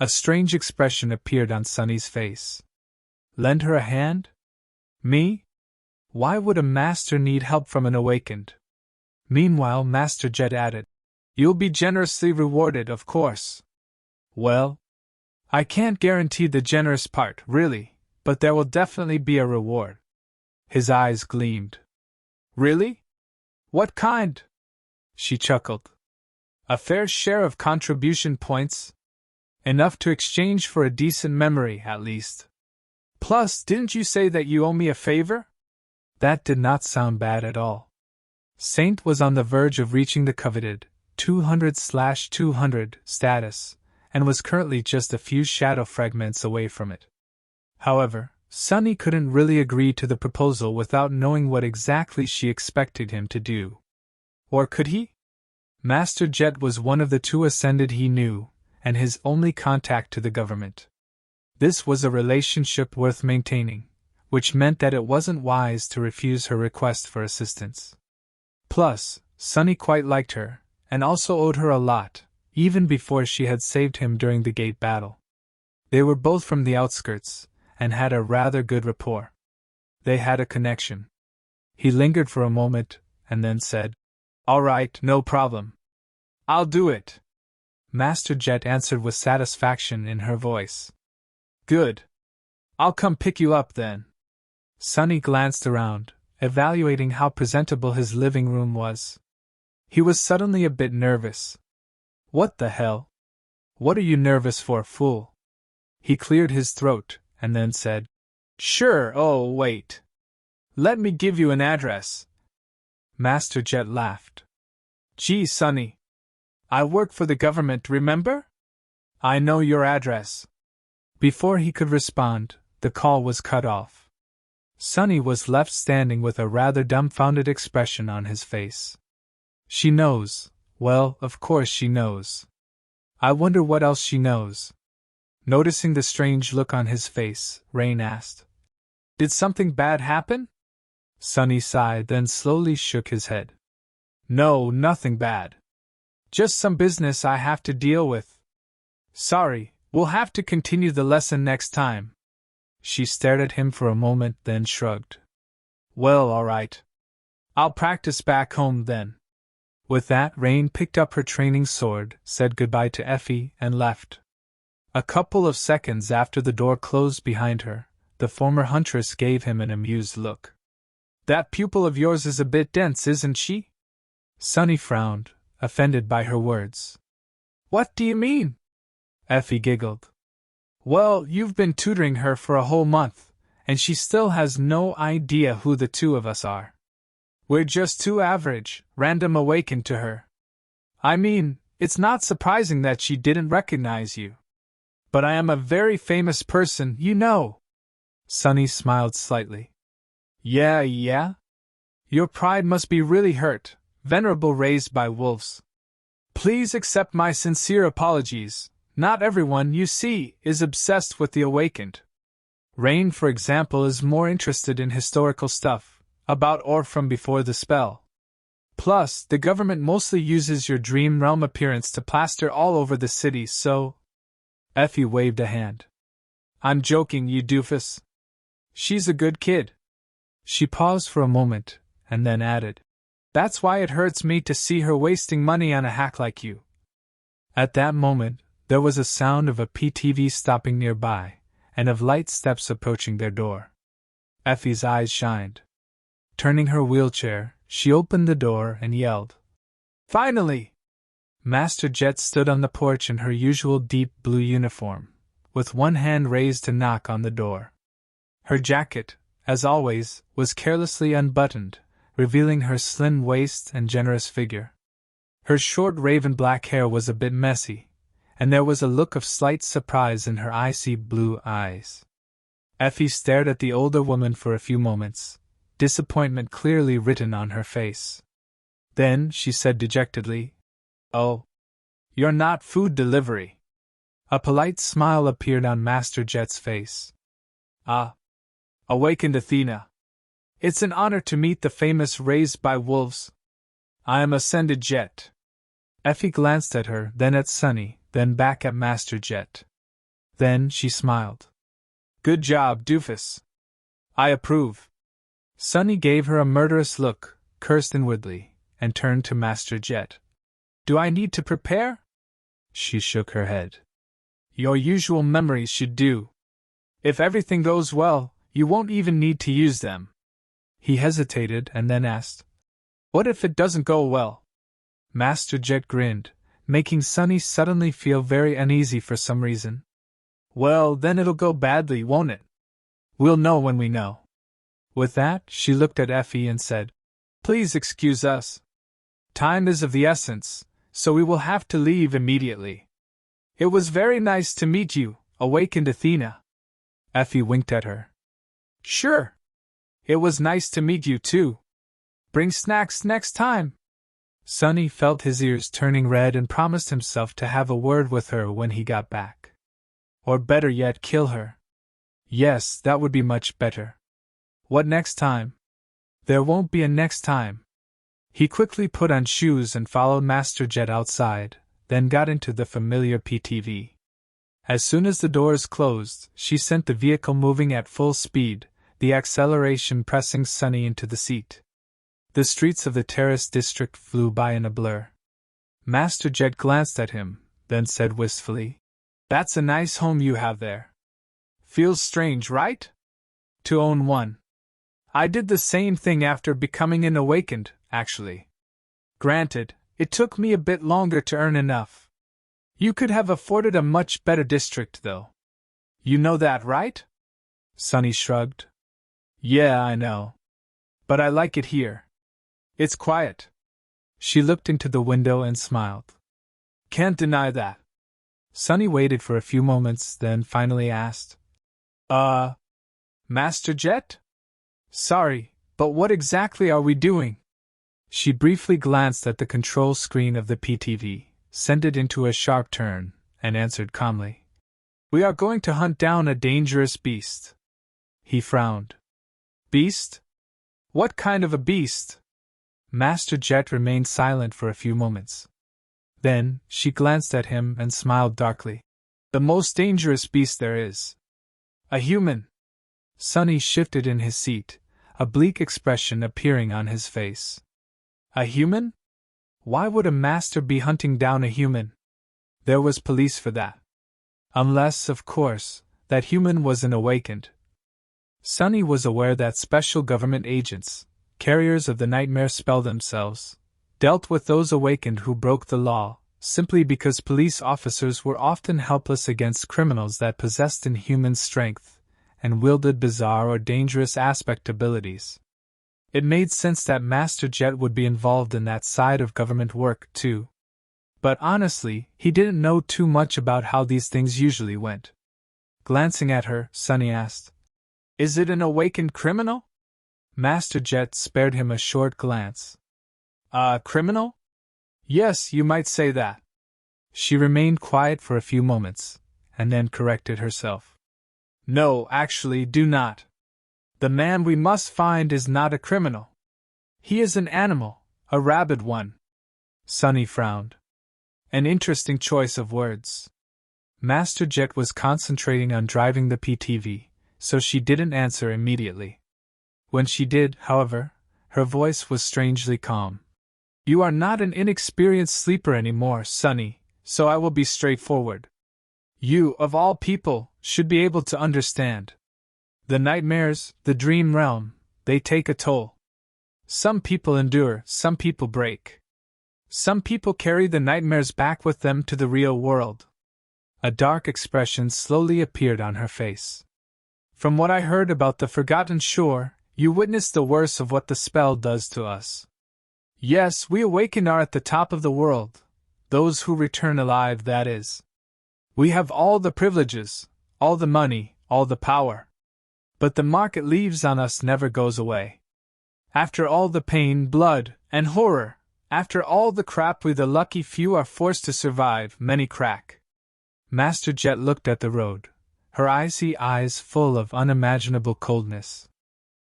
A strange expression appeared on Sonny's face. Lend her a hand? Me? Why would a master need help from an awakened? Meanwhile, Master Jet added, You'll be generously rewarded, of course. Well, I can't guarantee the generous part, really, but there will definitely be a reward. His eyes gleamed. Really? What kind? She chuckled. A fair share of contribution points. Enough to exchange for a decent memory, at least. Plus, didn't you say that you owe me a favor? That did not sound bad at all. Saint was on the verge of reaching the coveted 200/200 status, and was currently just a few shadow fragments away from it. However, Sonny couldn't really agree to the proposal without knowing what exactly she expected him to do. Or could he? Master Jet was one of the 2 Ascended he knew, and his only contact to the government. This was a relationship worth maintaining, which meant that it wasn't wise to refuse her request for assistance. Plus, Sonny quite liked her, and also owed her a lot, even before she had saved him during the gate battle. They were both from the outskirts, and had a rather good rapport. They had a connection. He lingered for a moment, and then said, All right, no problem. I'll do it. Master Jet answered with satisfaction in her voice. Good. I'll come pick you up then. Sunny glanced around, evaluating how presentable his living room was. He was suddenly a bit nervous. What the hell? What are you nervous for, fool? He cleared his throat, and then said, Sure, oh, wait. Let me give you an address. Master Jet laughed. Gee, Sunny. I work for the government, remember? I know your address. Before he could respond, the call was cut off. Sunny was left standing with a rather dumbfounded expression on his face. She knows. Well, of course she knows. I wonder what else she knows. Noticing the strange look on his face, Rain asked, Did something bad happen? Sunny sighed, then slowly shook his head. No, nothing bad. Just some business I have to deal with. Sorry, we'll have to continue the lesson next time. She stared at him for a moment, then shrugged. Well, all right. I'll practice back home then. With that, Rain picked up her training sword, said goodbye to Effie, and left. A couple of seconds after the door closed behind her, the former huntress gave him an amused look. That pupil of yours is a bit dense, isn't she? Sunny frowned, offended by her words. What do you mean? Effie giggled. Well, you've been tutoring her for a whole month, and she still has no idea who the two of us are. We're just two average, random awakened to her. I mean, it's not surprising that she didn't recognize you. But I am a very famous person, you know. Sunny smiled slightly. Yeah? Your pride must be really hurt, venerable raised by wolves. Please accept my sincere apologies. Not everyone, you see, is obsessed with the awakened. Rain, for example, is more interested in historical stuff, about or from before the spell. Plus, the government mostly uses your dream realm appearance to plaster all over the city, so… Effie waved a hand. I'm joking, you doofus. She's a good kid. She paused for a moment, and then added, That's why it hurts me to see her wasting money on a hack like you. At that moment, there was a sound of a PTV stopping nearby, and of light steps approaching their door. Effie's eyes shined. Turning her wheelchair, she opened the door and yelled, Finally! Master Jet stood on the porch in her usual deep blue uniform, with one hand raised to knock on the door. Her jacket, as always, was carelessly unbuttoned, revealing her slim waist and generous figure. Her short raven black hair was a bit messy, and there was a look of slight surprise in her icy blue eyes. Effie stared at the older woman for a few moments, disappointment clearly written on her face. Then she said dejectedly, Oh, you're not food delivery. A polite smile appeared on Master Jet's face. Ah, awakened Athena. It's an honor to meet the famous raised by wolves. I am Ascended Jet. Effie glanced at her, then at Sunny, then back at Master Jet. Then she smiled. Good job, doofus. I approve. Sunny gave her a murderous look, cursed inwardly, and turned to Master Jet. Do I need to prepare? She shook her head. Your usual memories should do. If everything goes well, you won't even need to use them. He hesitated and then asked, What if it doesn't go well? Master Jet grinned, making Sunny suddenly feel very uneasy for some reason. Well, then it'll go badly, won't it? We'll know when we know. With that, she looked at Effie and said, Please excuse us. Time is of the essence, so we will have to leave immediately. It was very nice to meet you, awakened Athena. Effie winked at her. Sure. It was nice to meet you too. Bring snacks next time. Sunny felt his ears turning red and promised himself to have a word with her when he got back. Or better yet, kill her. Yes, that would be much better. What next time? There won't be a next time. He quickly put on shoes and followed Master Jet outside, then got into the familiar PTV. As soon as the doors closed, she sent the vehicle moving at full speed, the acceleration pressing Sunny into the seat. The streets of the terrace district flew by in a blur. Master Jet glanced at him, then said wistfully, "That's a nice home you have there. Feels strange, right? To own one. I did the same thing after becoming an awakened, actually. Granted, it took me a bit longer to earn enough. You could have afforded a much better district, though. You know that, right?" Sunny shrugged. "Yeah, I know. But I like it here. It's quiet." She looked into the window and smiled. "Can't deny that." Sunny waited for a few moments, then finally asked, Master Jet? Sorry, but what exactly are we doing?" She briefly glanced at the control screen of the PTV, sent it into a sharp turn, and answered calmly, "We are going to hunt down a dangerous beast." He frowned. "Beast? What kind of a beast?" Master Jet remained silent for a few moments. Then, she glanced at him and smiled darkly. "The most dangerous beast there is. A human." Sunny shifted in his seat, a bleak expression appearing on his face. "A human? Why would a master be hunting down a human? There was police for that. Unless, of course, that human was an awakened." Sunny was aware that special government agents, carriers of the nightmare spell themselves, dealt with those awakened who broke the law, simply because police officers were often helpless against criminals that possessed inhuman strength and wielded bizarre or dangerous aspect abilities. It made sense that Master Jet would be involved in that side of government work, too. But honestly, he didn't know too much about how these things usually went. Glancing at her, Sunny asked, "Is it an awakened criminal?" Master Jet spared him a short glance. "A criminal? Yes, you might say that." She remained quiet for a few moments, and then corrected herself. "No, actually, do not. The man we must find is not a criminal. He is an animal, a rabid one." Sunny frowned. An interesting choice of words. Master Jet was concentrating on driving the PTV, so she didn't answer immediately. When she did, however, her voice was strangely calm. "You are not an inexperienced sleeper anymore, Sunny, so I will be straightforward. You, of all people, should be able to understand. The nightmares, the dream realm, they take a toll. Some people endure, some people break. Some people carry the nightmares back with them to the real world." A dark expression slowly appeared on her face. "From what I heard about the Forgotten Shore, you witnessed the worst of what the spell does to us. Yes, we awakened are at the top of the world, those who return alive, that is. We have all the privileges, all the money, all the power. But the mark it leaves on us never goes away. After all the pain, blood, and horror, after all the crap we the lucky few are forced to survive, many crack." Master Jet looked at the road, her icy eyes full of unimaginable coldness.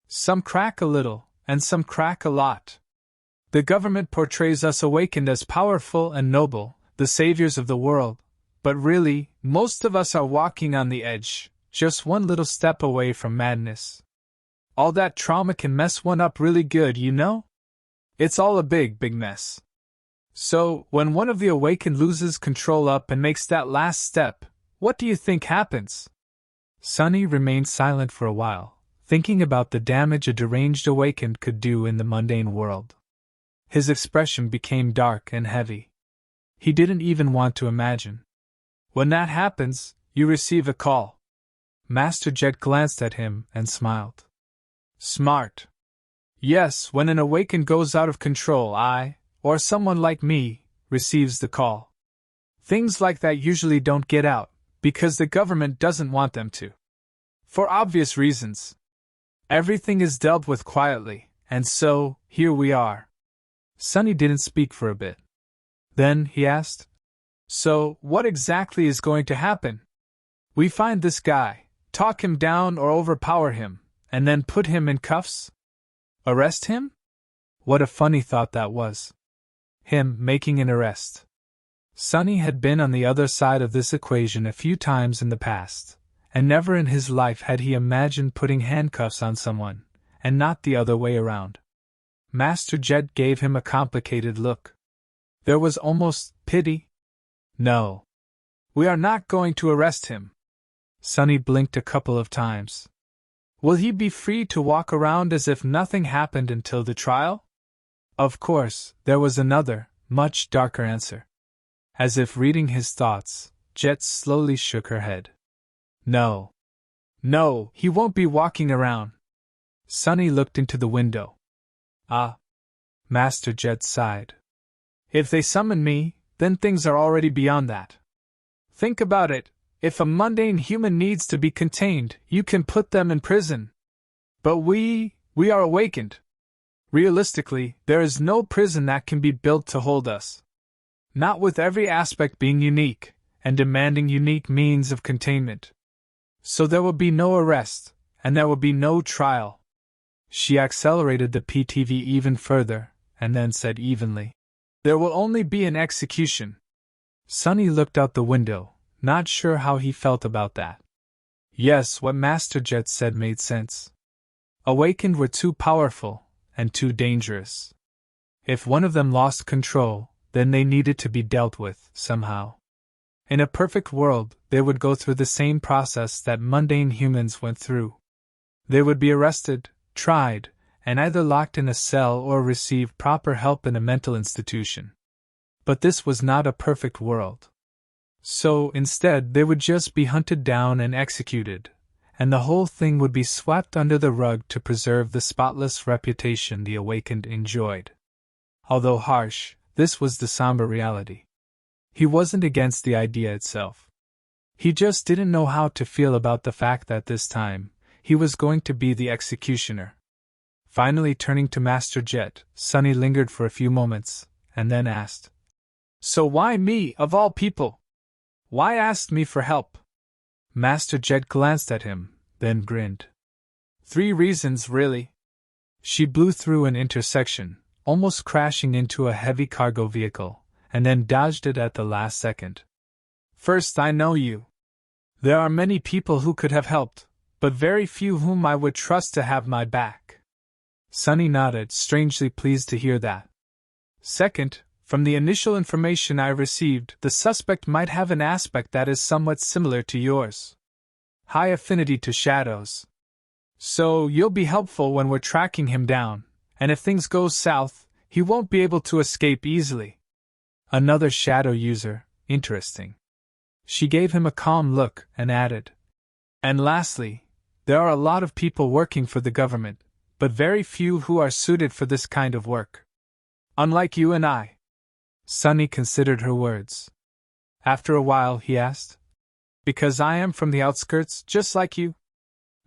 "Some crack a little, and some crack a lot. The government portrays us awakened as powerful and noble, the saviors of the world, but really, most of us are walking on the edge, just one little step away from madness. All that trauma can mess one up really good, you know? It's all a big, big mess. So, when one of the awakened loses control up and makes that last step, what do you think happens?" Sunny remained silent for a while, thinking about the damage a deranged awakened could do in the mundane world. His expression became dark and heavy. He didn't even want to imagine. "When that happens, you receive a call." Master Jet glanced at him and smiled. "Smart. Yes, when an awakened goes out of control, I, or someone like me, receives the call. Things like that usually don't get out, because the government doesn't want them to. For obvious reasons. Everything is dealt with quietly, and so, here we are." Sunny didn't speak for a bit. Then he asked, "So, what exactly is going to happen? We find this guy, talk him down or overpower him, and then put him in cuffs? Arrest him?" What a funny thought that was. Him making an arrest. Sunny had been on the other side of this equation a few times in the past, and never in his life had he imagined putting handcuffs on someone, and not the other way around. Master Jet gave him a complicated look. There was almost pity. No. We are not going to arrest him. Sunny blinked a couple of times. Will he be free to walk around as if nothing happened until the trial? Of course, there was another, much darker answer. As if reading his thoughts, Jet slowly shook her head. No. No, he won't be walking around. Sunny looked into the window. Ah. Master Jet sighed. If they summon me, then things are already beyond that. Think about it. If a mundane human needs to be contained, you can put them in prison. But we are awakened. Realistically, there is no prison that can be built to hold us. Not with every aspect being unique, and demanding unique means of containment. So there will be no arrest, and there will be no trial. She accelerated the PTV even further, and then said evenly, there will only be an execution. Sunny looked out the window, not sure how he felt about that. Yes, what Master Jet said made sense. Awakened were too powerful, and too dangerous. If one of them lost control, then they needed to be dealt with, somehow. In a perfect world, they would go through the same process that mundane humans went through. They would be arrested, tried, and either locked in a cell or receive proper help in a mental institution. But this was not a perfect world. So, instead, they would just be hunted down and executed, and the whole thing would be swept under the rug to preserve the spotless reputation the awakened enjoyed. Although harsh, this was the somber reality. He wasn't against the idea itself. He just didn't know how to feel about the fact that this time, he was going to be the executioner. Finally turning to Master Jet, Sunny lingered for a few moments, and then asked, So why me, of all people? Why ask me for help? Master Jet glanced at him, then grinned. 3 reasons, really. She blew through an intersection, almost crashing into a heavy cargo vehicle, and then dodged it at the last second. First, I know you. There are many people who could have helped, but very few whom I would trust to have my back. Sunny nodded, strangely pleased to hear that. Second, from the initial information I received, the suspect might have an aspect that is somewhat similar to yours. High affinity to shadows. So, you'll be helpful when we're tracking him down, and if things go south, he won't be able to escape easily. Another shadow user, interesting. She gave him a calm look and added, And lastly, there are a lot of people working for the government, but very few who are suited for this kind of work. Unlike you and I. Sunny considered her words. After a while, he asked, Because I am from the outskirts, just like you?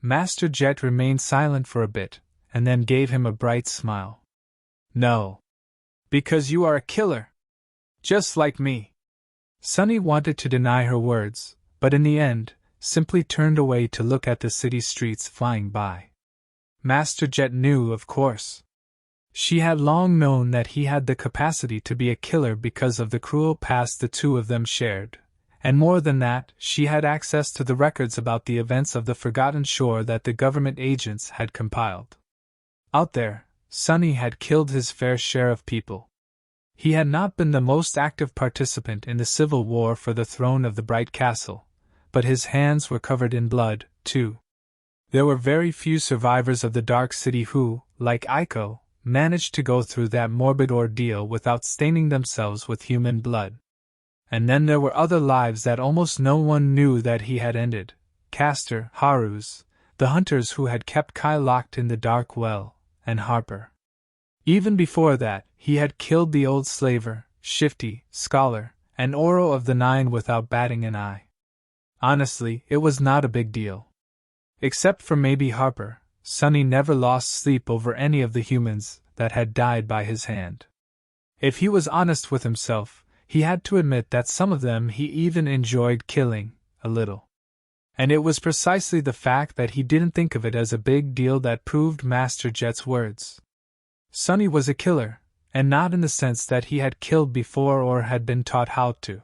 Master Jet remained silent for a bit, and then gave him a bright smile. No. Because you are a killer. Just like me. Sunny wanted to deny her words, but in the end, simply turned away to look at the city streets flying by. Master Jet knew, of course. She had long known that he had the capacity to be a killer because of the cruel past the two of them shared, and more than that, she had access to the records about the events of the Forgotten Shore that the government agents had compiled. Out there, Sunny had killed his fair share of people. He had not been the most active participant in the civil war for the throne of the Bright Castle, but his hands were covered in blood, too. There were very few survivors of the Dark City who, like Aiko, managed to go through that morbid ordeal without staining themselves with human blood. And then there were other lives that almost no one knew that he had ended. Castor, Haru's, the hunters who had kept Kai locked in the dark well, and Harper. Even before that, he had killed the old slaver, Shifty, Scholar, and Oro of the Nine without batting an eye. Honestly, it was not a big deal. Except for maybe Harper, Sunny never lost sleep over any of the humans that had died by his hand. If he was honest with himself, he had to admit that some of them he even enjoyed killing, a little. And it was precisely the fact that he didn't think of it as a big deal that proved Master Jet's words. Sunny was a killer, and not in the sense that he had killed before or had been taught how to.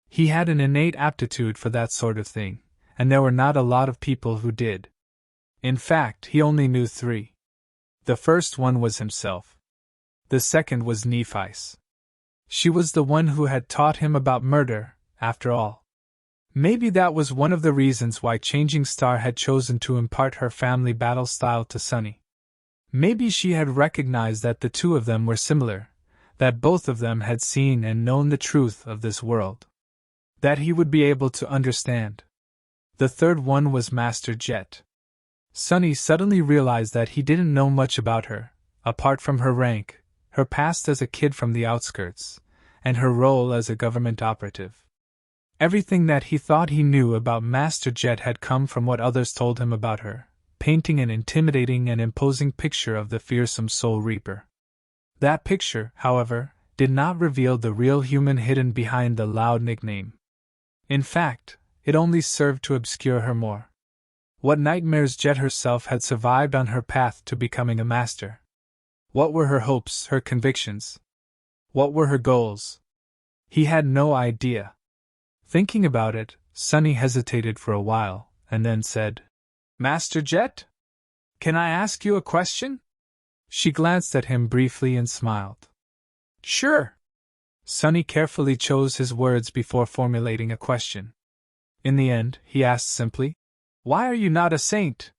He had an innate aptitude for that sort of thing, and there were not a lot of people who did. In fact, he only knew 3. The first one was himself. The second was Nephis. She was the one who had taught him about murder, after all. Maybe that was one of the reasons why Changing Star had chosen to impart her family battle style to Sunny. Maybe she had recognized that the two of them were similar, that both of them had seen and known the truth of this world. That he would be able to understand. The third one was Master Jet. Sunny suddenly realized that he didn't know much about her, apart from her rank, her past as a kid from the outskirts, and her role as a government operative. Everything that he thought he knew about Master Jet had come from what others told him about her, painting an intimidating and imposing picture of the fearsome Soul Reaper. That picture, however, did not reveal the real human hidden behind the loud nickname. In fact, it only served to obscure her more. What nightmares Jet herself had survived on her path to becoming a master? What were her hopes, her convictions? What were her goals? He had no idea. Thinking about it, Sunny hesitated for a while, and then said, "Master Jet? Can I ask you a question?" She glanced at him briefly and smiled. "Sure." Sunny carefully chose his words before formulating a question. In the end, he asked simply, "Why are you not a saint?"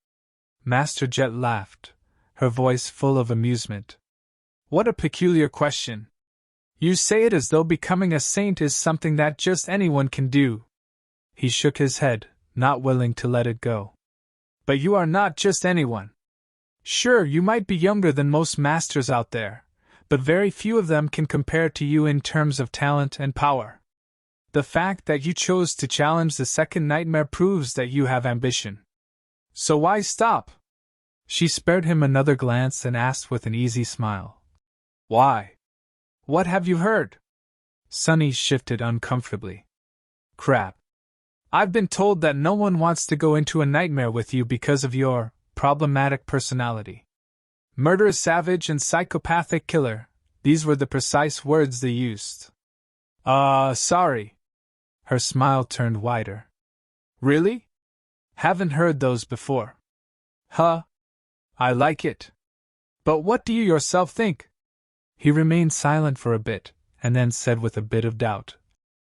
Master Jet laughed, her voice full of amusement. "What a peculiar question. You say it as though becoming a saint is something that just anyone can do." He shook his head, not willing to let it go. "But you are not just anyone. Sure, you might be younger than most masters out there, but very few of them can compare to you in terms of talent and power. The fact that you chose to challenge the second nightmare proves that you have ambition. So why stop?" She spared him another glance and asked with an easy smile, "Why? What have you heard?" Sunny shifted uncomfortably. "Crap. I've been told that no one wants to go into a nightmare with you because of your problematic personality. Murderous savage and psychopathic killer, these were the precise words they used." Sorry." Her smile turned wider. "Really? Haven't heard those before." "Huh. I like it. But what do you yourself think?" He remained silent for a bit, and then said with a bit of doubt,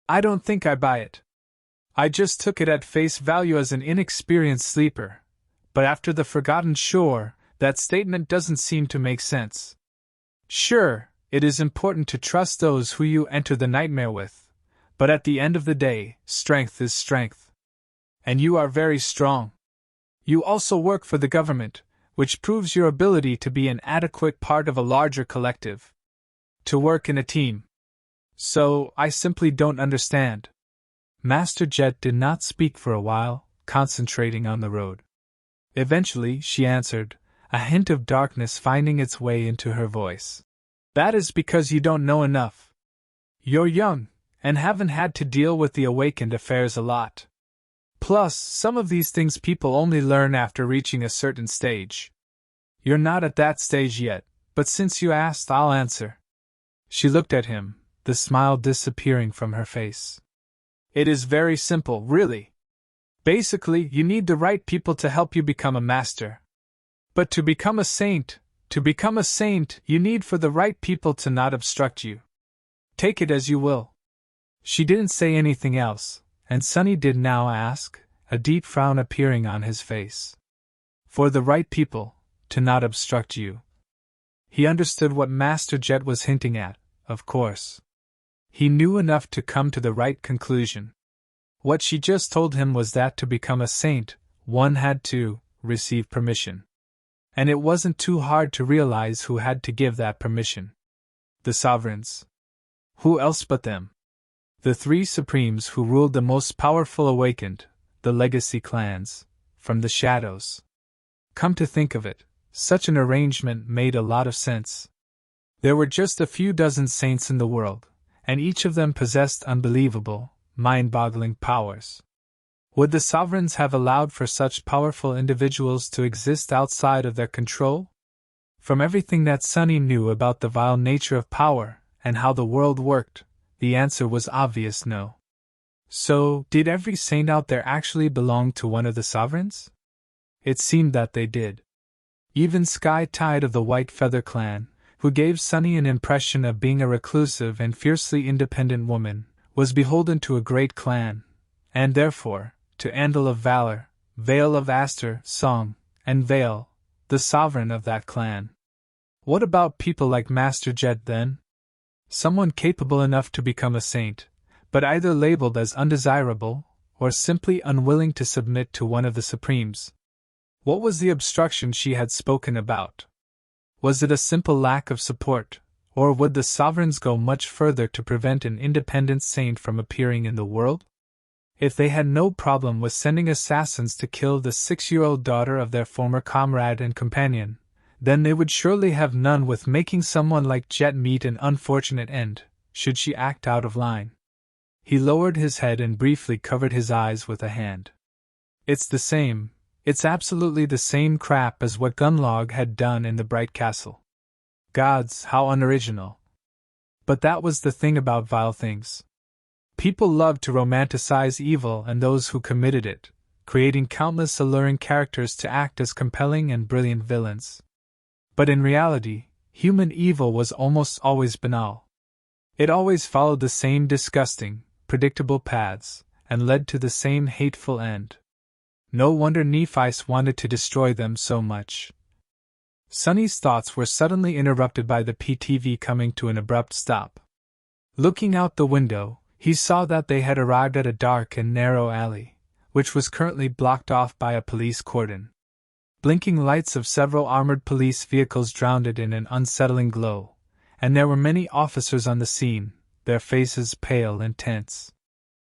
"I don't think I buy it. I just took it at face value as an inexperienced sleeper, but after the Forgotten Shore, that statement doesn't seem to make sense. Sure, it is important to trust those who you enter the nightmare with, but at the end of the day, strength is strength. And you are very strong. You also work for the government, which proves your ability to be an adequate part of a larger collective. To work in a team. So, I simply don't understand." Master Jet did not speak for a while, concentrating on the road. Eventually, she answered, a hint of darkness finding its way into her voice. "That is because you don't know enough. You're young, and haven't had to deal with the awakened affairs a lot. Plus, some of these things people only learn after reaching a certain stage. You're not at that stage yet, but since you asked, I'll answer." She looked at him, the smile disappearing from her face. "It is very simple, really. Basically, you need the right people to help you become a master. But to become a saint, you need for the right people to not obstruct you. Take it as you will." She didn't say anything else, and Sunny did now ask, a deep frown appearing on his face. "For the right people, to not obstruct you." He understood what Master Jet was hinting at, of course. He knew enough to come to the right conclusion. What she just told him was that to become a saint, one had to receive permission. And it wasn't too hard to realize who had to give that permission. The sovereigns. Who else but them? The three supremes who ruled the most powerful awakened, the legacy clans, from the shadows. Come to think of it, such an arrangement made a lot of sense. There were just a few dozen saints in the world, and each of them possessed unbelievable, mind-boggling powers. Would the sovereigns have allowed for such powerful individuals to exist outside of their control? From everything that Sunny knew about the vile nature of power and how the world worked, the answer was obvious no. So, did every saint out there actually belong to one of the sovereigns? It seemed that they did. Even Sky Tide of the White Feather Clan, who gave Sunny an impression of being a reclusive and fiercely independent woman, was beholden to a great clan, and therefore, to Andal of Valor, Vale of Aster, Song, and Vale, the sovereign of that clan. What about people like Master Jet then? Someone capable enough to become a saint, but either labeled as undesirable, or simply unwilling to submit to one of the Supremes. What was the obstruction she had spoken about? Was it a simple lack of support, or would the sovereigns go much further to prevent an independent saint from appearing in the world? If they had no problem with sending assassins to kill the 6-year-old daughter of their former comrade and companion, then they would surely have none with making someone like Jet meet an unfortunate end, should she act out of line. He lowered his head and briefly covered his eyes with a hand. It's absolutely the same crap as what Gunlog had done in the Bright Castle. Gods, how unoriginal. But that was the thing about vile things. People loved to romanticize evil and those who committed it, creating countless alluring characters to act as compelling and brilliant villains. But in reality, human evil was almost always banal. It always followed the same disgusting, predictable paths, and led to the same hateful end. No wonder Nephites wanted to destroy them so much. Sunny's thoughts were suddenly interrupted by the PTV coming to an abrupt stop. Looking out the window, he saw that they had arrived at a dark and narrow alley, which was currently blocked off by a police cordon. Blinking lights of several armored police vehicles drowned it in an unsettling glow, and there were many officers on the scene, their faces pale and tense.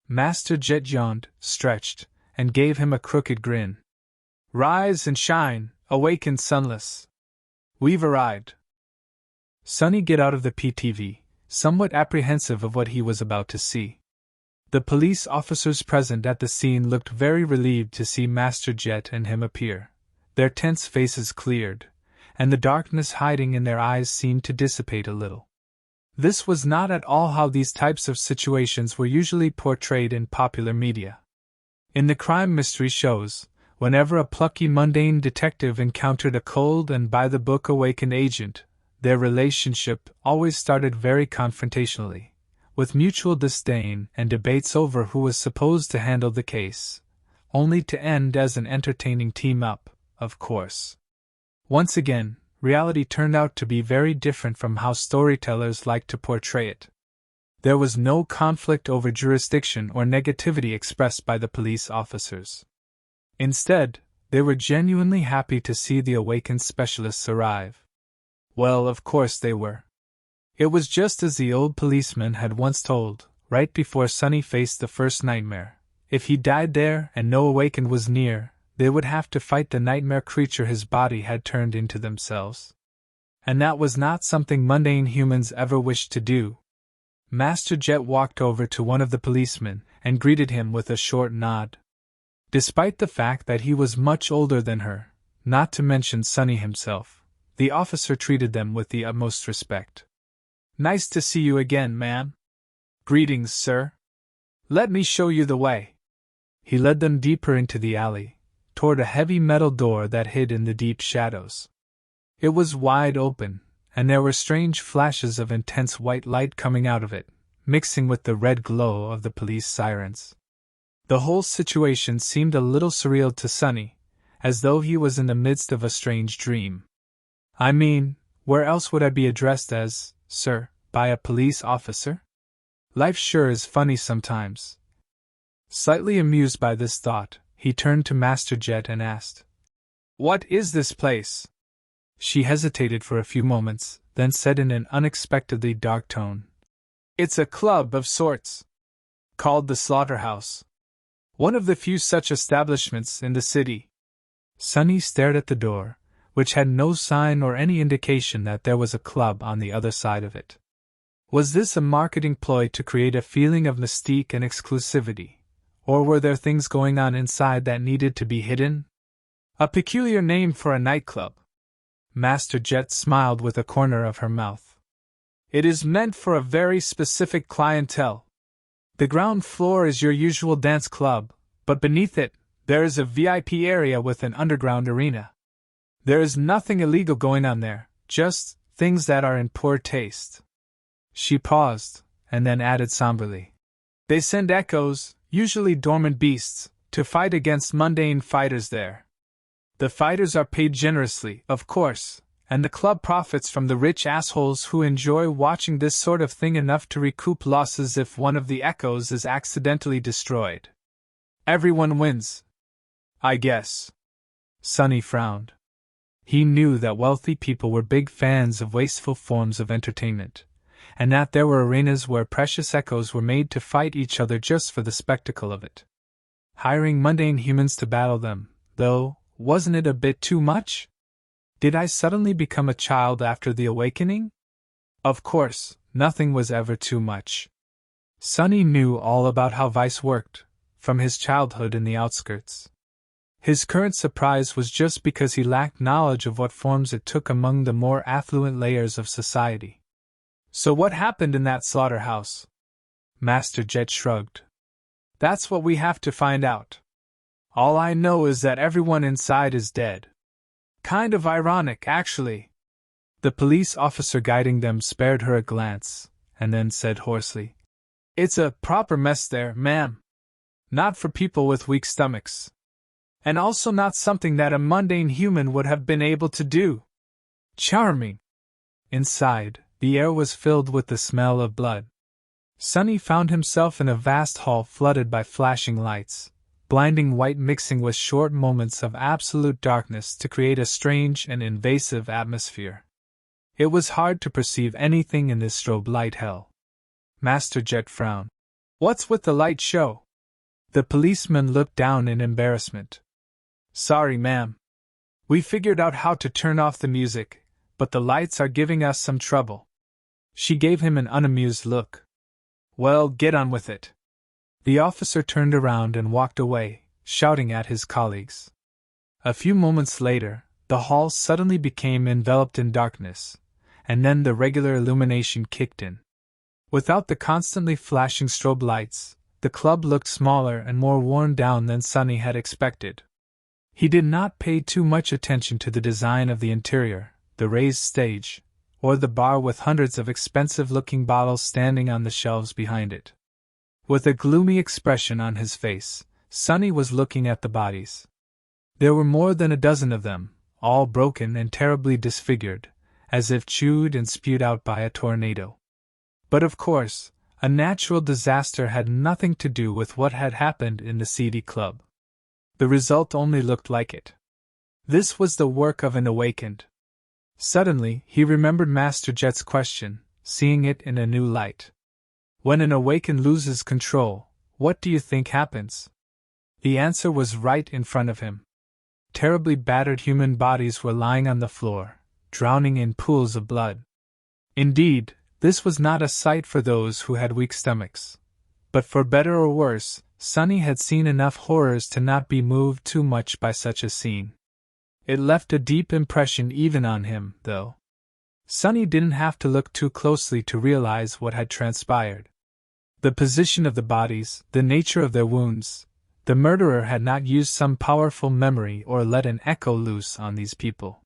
Master Jet yawned, stretched, and gave him a crooked grin. "Rise and shine, awaken sunless. We've arrived." Sunny got out of the PTV, somewhat apprehensive of what he was about to see. The police officers present at the scene looked very relieved to see Master Jet and him appear. Their tense faces cleared, and the darkness hiding in their eyes seemed to dissipate a little. This was not at all how these types of situations were usually portrayed in popular media. In the crime mystery shows, whenever a plucky mundane detective encountered a cold and by-the-book awakened agent, their relationship always started very confrontationally, with mutual disdain and debates over who was supposed to handle the case, only to end as an entertaining team-up, of course. Once again, reality turned out to be very different from how storytellers liked to portray it. There was no conflict over jurisdiction or negativity expressed by the police officers. Instead, they were genuinely happy to see the awakened specialists arrive. Well, of course they were. It was just as the old policeman had once told, right before Sunny faced the first nightmare. If he died there and no awakened was near, they would have to fight the nightmare creature his body had turned into themselves. And that was not something mundane humans ever wished to do. Master Jet walked over to one of the policemen and greeted him with a short nod. Despite the fact that he was much older than her, not to mention Sunny himself, the officer treated them with the utmost respect. "Nice to see you again, ma'am." "Greetings, sir. Let me show you the way." He led them deeper into the alley, toward a heavy metal door that hid in the deep shadows. It was wide open, and there were strange flashes of intense white light coming out of it, mixing with the red glow of the police sirens. The whole situation seemed a little surreal to Sunny, as though he was in the midst of a strange dream. "I mean, where else would I be addressed as, sir, by a police officer? Life sure is funny sometimes." Slightly amused by this thought, he turned to Master Jet and asked, "What is this place?" She hesitated for a few moments, then said in an unexpectedly dark tone, "It's a club of sorts. Called the Slaughterhouse. One of the few such establishments in the city." Sunny stared at the door, which had no sign or any indication that there was a club on the other side of it. Was this a marketing ploy to create a feeling of mystique and exclusivity, or were there things going on inside that needed to be hidden? A peculiar name for a nightclub. Master Jet smiled with a corner of her mouth. "It is meant for a very specific clientele. The ground floor is your usual dance club, but beneath it, there is a VIP area with an underground arena. There is nothing illegal going on there, just things that are in poor taste. She paused, and then added somberly. They send echoes, usually dormant beasts, to fight against mundane fighters there. The fighters are paid generously, of course, and the club profits from the rich assholes who enjoy watching this sort of thing enough to recoup losses if one of the echoes is accidentally destroyed. Everyone wins, I guess. Sonny frowned. He knew that wealthy people were big fans of wasteful forms of entertainment, and that there were arenas where precious echoes were made to fight each other just for the spectacle of it. Hiring mundane humans to battle them, though, wasn't it a bit too much? Did I suddenly become a child after the awakening? Of course, nothing was ever too much. Sonny knew all about how vice worked, from his childhood in the outskirts. His current surprise was just because he lacked knowledge of what forms it took among the more affluent layers of society. So what happened in that slaughterhouse? Master Jet shrugged. That's what we have to find out. All I know is that everyone inside is dead. Kind of ironic, actually. The police officer guiding them spared her a glance, and then said hoarsely, It's a proper mess there, ma'am. Not for people with weak stomachs. And also not something that a mundane human would have been able to do. Charming. Inside, the air was filled with the smell of blood. Sonny found himself in a vast hall flooded by flashing lights, blinding white mixing with short moments of absolute darkness to create a strange and invasive atmosphere. It was hard to perceive anything in this strobe light hell. Master Jet frowned. What's with the light show? The policeman looked down in embarrassment. Sorry, ma'am. We figured out how to turn off the music, but the lights are giving us some trouble. She gave him an unamused look. Well, get on with it. The officer turned around and walked away, shouting at his colleagues. A few moments later, the hall suddenly became enveloped in darkness, and then the regular illumination kicked in. Without the constantly flashing strobe lights, the club looked smaller and more worn down than Sonny had expected. He did not pay too much attention to the design of the interior, the raised stage, or the bar with hundreds of expensive-looking bottles standing on the shelves behind it. With a gloomy expression on his face, Sonny was looking at the bodies. There were more than a dozen of them, all broken and terribly disfigured, as if chewed and spewed out by a tornado. But of course, a natural disaster had nothing to do with what had happened in the seedy club. The result only looked like it. This was the work of an awakened. Suddenly, he remembered Master Jet's question, seeing it in a new light. When an awakened loses control, what do you think happens? The answer was right in front of him. Terribly battered human bodies were lying on the floor, drowning in pools of blood. Indeed, this was not a sight for those who had weak stomachs. But for better or worse, Sonny had seen enough horrors to not be moved too much by such a scene. It left a deep impression even on him, though. Sonny didn't have to look too closely to realize what had transpired. The position of the bodies, the nature of their wounds. The murderer had not used some powerful memory or let an echo loose on these people.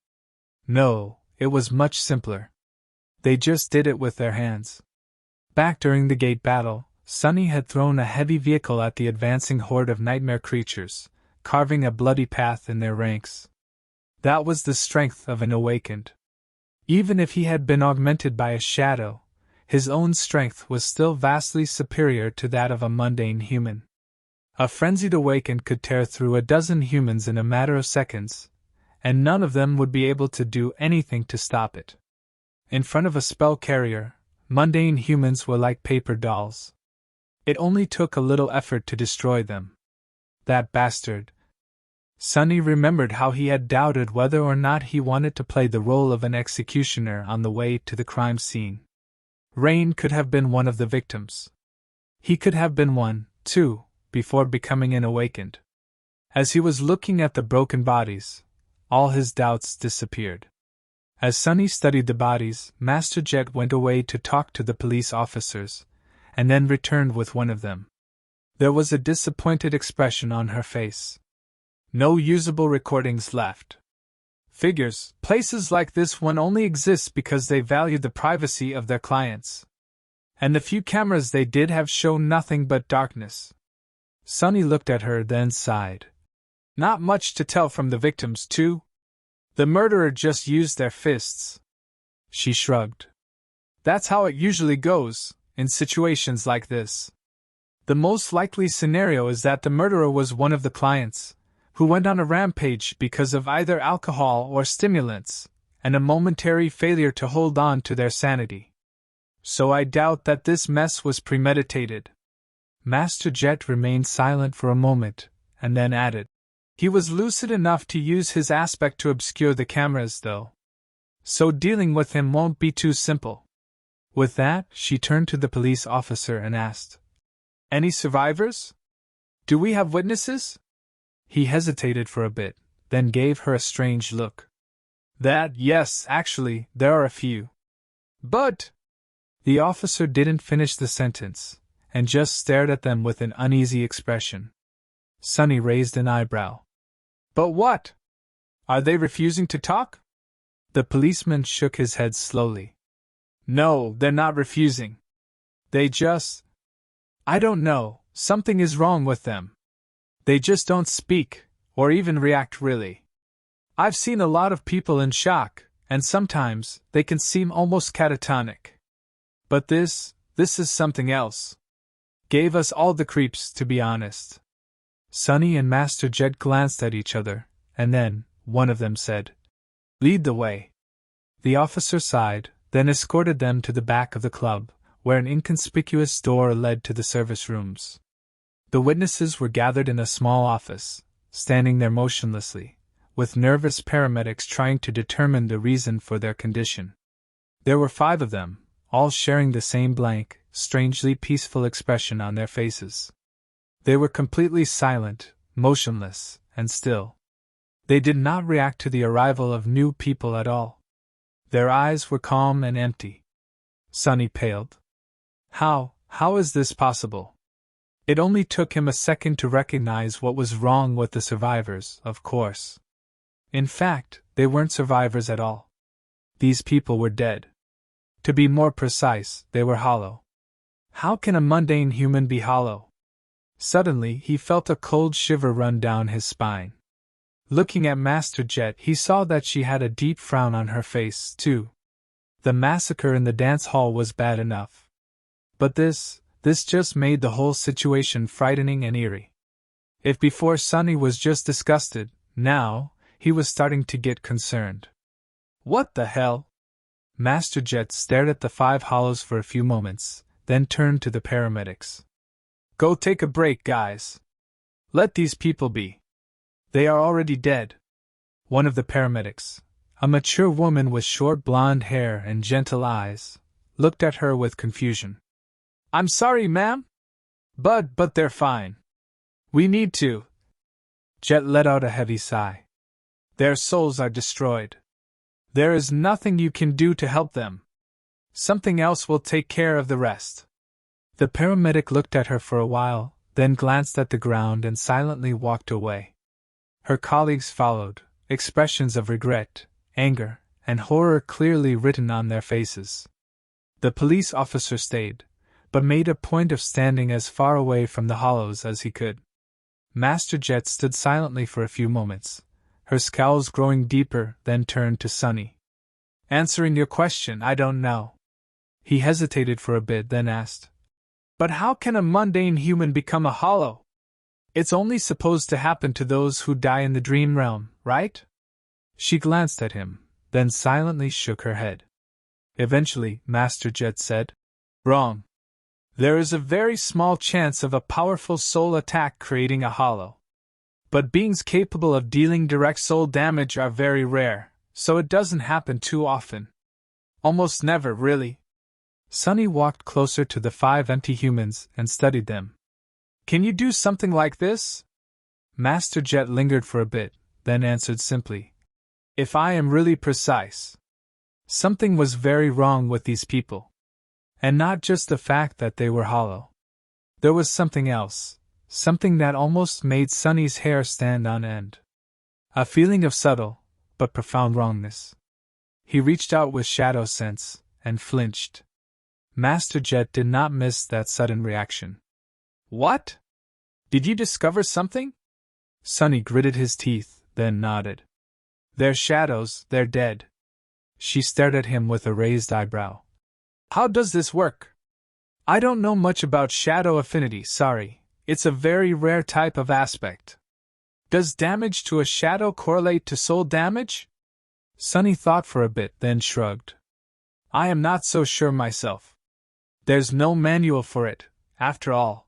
No, it was much simpler. They just did it with their hands. Back during the gate battle, Sonny had thrown a heavy vehicle at the advancing horde of nightmare creatures, carving a bloody path in their ranks. That was the strength of an awakened. Even if he had been augmented by a shadow, his own strength was still vastly superior to that of a mundane human. A frenzied awakened could tear through a dozen humans in a matter of seconds, and none of them would be able to do anything to stop it. In front of a spell carrier, mundane humans were like paper dolls. It only took a little effort to destroy them. That bastard. Sonny remembered how he had doubted whether or not he wanted to play the role of an executioner on the way to the crime scene. Rain could have been one of the victims. He could have been one, too, before becoming an awakened. As he was looking at the broken bodies, all his doubts disappeared. As Sonny studied the bodies, Master Jet went away to talk to the police officers, and then returned with one of them. There was a disappointed expression on her face. No usable recordings left. Figures, places like this one only exist because they valued the privacy of their clients. And the few cameras they did have show nothing but darkness. Sunny looked at her, then sighed. Not much to tell from the victims, too. The murderer just used their fists. She shrugged. That's how it usually goes, in situations like this. The most likely scenario is that the murderer was one of the clients, who went on a rampage because of either alcohol or stimulants, and a momentary failure to hold on to their sanity. So I doubt that this mess was premeditated. Master Jet remained silent for a moment, and then added, he was lucid enough to use his aspect to obscure the cameras, though. So dealing with him won't be too simple. With that, she turned to the police officer and asked, any survivors? Do we have witnesses? He hesitated for a bit, then gave her a strange look. Yes, actually, there are a few. But… The officer didn't finish the sentence, and just stared at them with an uneasy expression. Sunny raised an eyebrow. But what? Are they refusing to talk? The policeman shook his head slowly. No, they're not refusing. They just… I don't know, something is wrong with them. They just don't speak, or even react really. I've seen a lot of people in shock, and sometimes they can seem almost catatonic. But this is something else. Gave us all the creeps, to be honest. Sunny and Master Jet glanced at each other, and then, one of them said, lead the way. The officer sighed, then escorted them to the back of the club, where an inconspicuous door led to the service rooms. The witnesses were gathered in a small office, standing there motionlessly, with nervous paramedics trying to determine the reason for their condition. There were 5 of them, all sharing the same blank, strangely peaceful expression on their faces. They were completely silent, motionless, and still. They did not react to the arrival of new people at all. Their eyes were calm and empty. Sunny paled. How is this possible? It only took him a second to recognize what was wrong with the survivors, of course. In fact, they weren't survivors at all. These people were dead. To be more precise, they were hollow. How can a mundane human be hollow? Suddenly, he felt a cold shiver run down his spine. Looking at Master Jet, he saw that she had a deep frown on her face, too. The massacre in the dance hall was bad enough. But this just made the whole situation frightening and eerie. If before Sunny was just disgusted, now, he was starting to get concerned. What the hell? Master Jet stared at the 5 hollows for a few moments, then turned to the paramedics. Go take a break, guys. Let these people be. They are already dead. One of the paramedics, a mature woman with short blonde hair and gentle eyes, looked at her with confusion. I'm sorry, ma'am? But they're fine. We need to. Jet let out a heavy sigh. Their souls are destroyed. There is nothing you can do to help them. Something else will take care of the rest. The paramedic looked at her for a while, then glanced at the ground and silently walked away. Her colleagues followed, expressions of regret, anger, and horror clearly written on their faces. The police officer stayed, but made a point of standing as far away from the hollows as he could. Master Jet stood silently for a few moments, her scowls growing deeper, then turned to Sunny. Answering your question, I don't know. He hesitated for a bit, then asked, but how can a mundane human become a hollow? It's only supposed to happen to those who die in the dream realm, right? She glanced at him, then silently shook her head. Eventually, Master Jet said, wrong. There is a very small chance of a powerful soul attack creating a hollow. But beings capable of dealing direct soul damage are very rare, so it doesn't happen too often. Almost never, really. Sunny walked closer to the 5 empty humans and studied them. Can you do something like this? Master Jet lingered for a bit, then answered simply. If I am really precise. Something was very wrong with these people. And not just the fact that they were hollow. There was something else, something that almost made Sunny's hair stand on end. A feeling of subtle, but profound wrongness. He reached out with shadow sense, and flinched. Master Jet did not miss that sudden reaction. What? Did you discover something? Sunny gritted his teeth, then nodded. They're shadows, they're dead. She stared at him with a raised eyebrow. How does this work? I don't know much about shadow affinity, sorry. It's a very rare type of aspect. Does damage to a shadow correlate to soul damage? Sunny thought for a bit, then shrugged. I am not so sure myself. There's no manual for it, after all.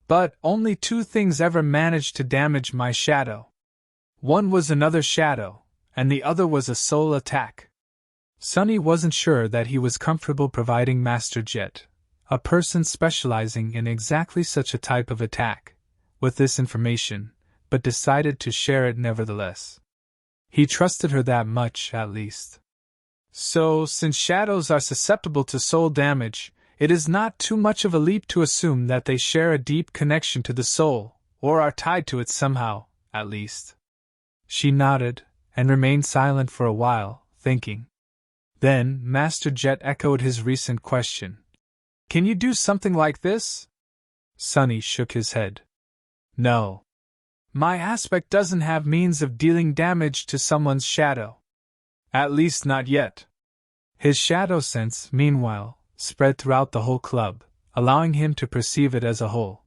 But only 2 things ever managed to damage my shadow. One was another shadow, and the other was a soul attack. Sunny wasn't sure that he was comfortable providing Master Jet, a person specializing in exactly such a type of attack, with this information, but decided to share it nevertheless. He trusted her that much, at least. So, since shadows are susceptible to soul damage, it is not too much of a leap to assume that they share a deep connection to the soul, or are tied to it somehow, at least. She nodded, and remained silent for a while, thinking. Then, Master Jet echoed his recent question. Can you do something like this? Sunny shook his head. No. My aspect doesn't have means of dealing damage to someone's shadow. At least not yet. His shadow sense, meanwhile, spread throughout the whole club, allowing him to perceive it as a whole.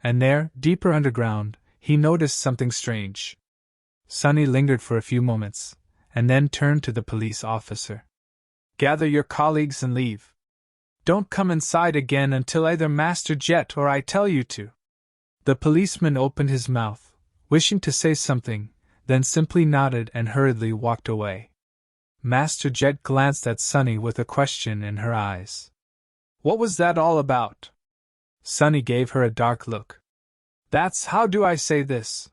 And there, deeper underground, he noticed something strange. Sunny lingered for a few moments, and then turned to the police officer. Gather your colleagues and leave. Don't come inside again until either Master Jet or I tell you to. The policeman opened his mouth, wishing to say something, then simply nodded and hurriedly walked away. Master Jet glanced at Sunny with a question in her eyes. What was that all about? Sunny gave her a dark look. That's how do I say this?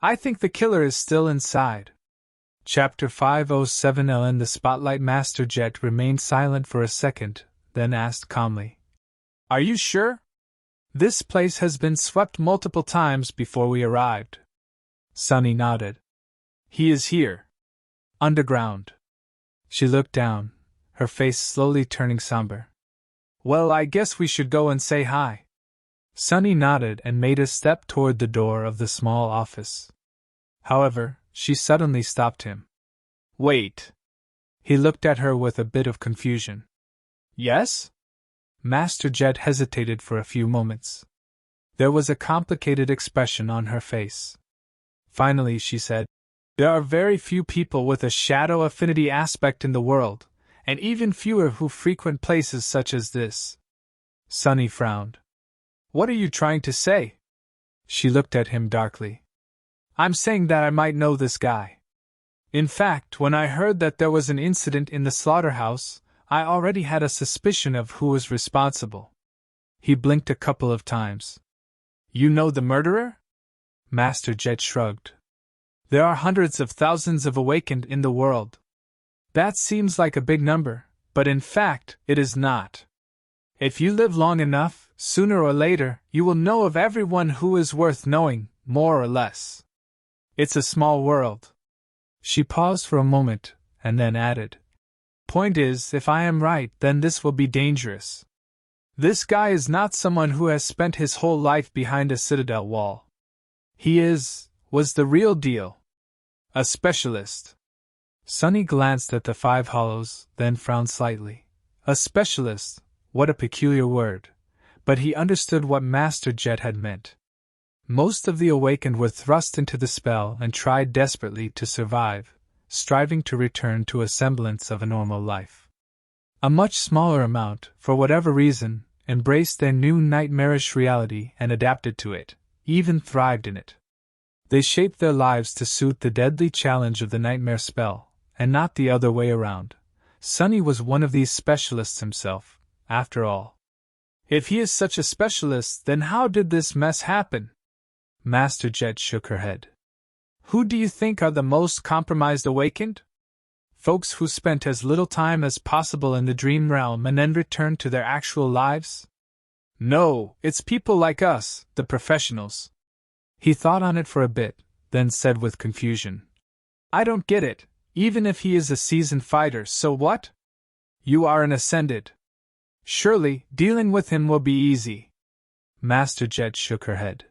I think the killer is still inside. Chapter 507. In the spotlight, Master Jet remained silent for a second, then asked calmly. Are you sure? This place has been swept multiple times before we arrived. Sunny nodded. He is here. Underground. She looked down, her face slowly turning somber. Well, I guess we should go and say hi. Sunny nodded and made a step toward the door of the small office. However, she suddenly stopped him. Wait. He looked at her with a bit of confusion. Yes? Master Jet hesitated for a few moments. There was a complicated expression on her face. Finally, she said, There are very few people with a shadow affinity aspect in the world, and even fewer who frequent places such as this. Sunny frowned. What are you trying to say? She looked at him darkly. I'm saying that I might know this guy. In fact, when I heard that there was an incident in the slaughterhouse, I already had a suspicion of who was responsible. He blinked a couple of times. You know the murderer? Master Jet shrugged. There are hundreds of thousands of awakened in the world. That seems like a big number, but in fact, it is not. If you live long enough, sooner or later, you will know of everyone who is worth knowing, more or less. It's a small world. She paused for a moment, and then added, Point is, if I am right, then this will be dangerous. This guy is not someone who has spent his whole life behind a citadel wall. He was the real deal. A specialist. Sunny glanced at the 5 hollows, then frowned slightly. A specialist, what a peculiar word. But he understood what Master Jet had meant. Most of the awakened were thrust into the spell and tried desperately to survive, striving to return to a semblance of a normal life. A much smaller amount, for whatever reason, embraced their new nightmarish reality and adapted to it, even thrived in it. They shaped their lives to suit the deadly challenge of the nightmare spell, and not the other way around. Sunny was one of these specialists himself, after all. If he is such a specialist, then how did this mess happen? Master Jet shook her head. Who do you think are the most compromised awakened? Folks who spent as little time as possible in the dream realm and then returned to their actual lives? No, it's people like us, the professionals. He thought on it for a bit, then said with confusion. I don't get it. Even if he is a seasoned fighter, so what? You are an ascended. Surely, dealing with him will be easy. Master Jet shook her head.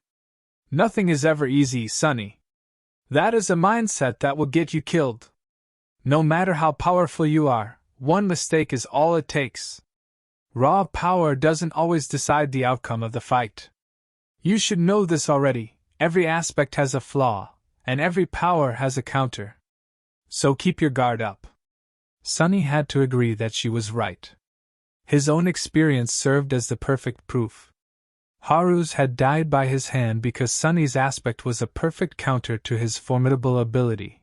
Nothing is ever easy, Sonny. That is a mindset that will get you killed. No matter how powerful you are, one mistake is all it takes. Raw power doesn't always decide the outcome of the fight. You should know this already. Every aspect has a flaw, and every power has a counter. So keep your guard up. Sonny had to agree that she was right. His own experience served as the perfect proof. Haru's had died by his hand because Sonny's aspect was a perfect counter to his formidable ability,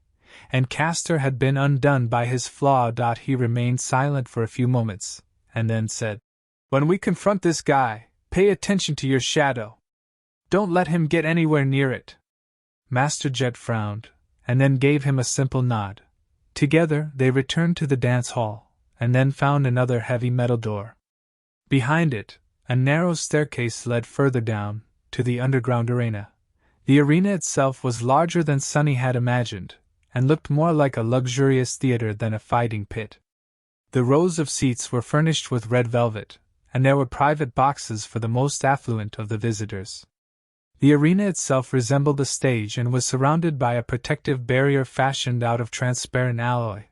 and Castor had been undone by his flaw. He remained silent for a few moments, and then said, When we confront this guy, pay attention to your shadow. Don't let him get anywhere near it. Master Jet frowned, and then gave him a simple nod. Together they returned to the dance hall, and then found another heavy metal door. Behind it, a narrow staircase led further down, to the underground arena. The arena itself was larger than Sonny had imagined, and looked more like a luxurious theater than a fighting pit. The rows of seats were furnished with red velvet, and there were private boxes for the most affluent of the visitors. The arena itself resembled a stage and was surrounded by a protective barrier fashioned out of transparent alloy.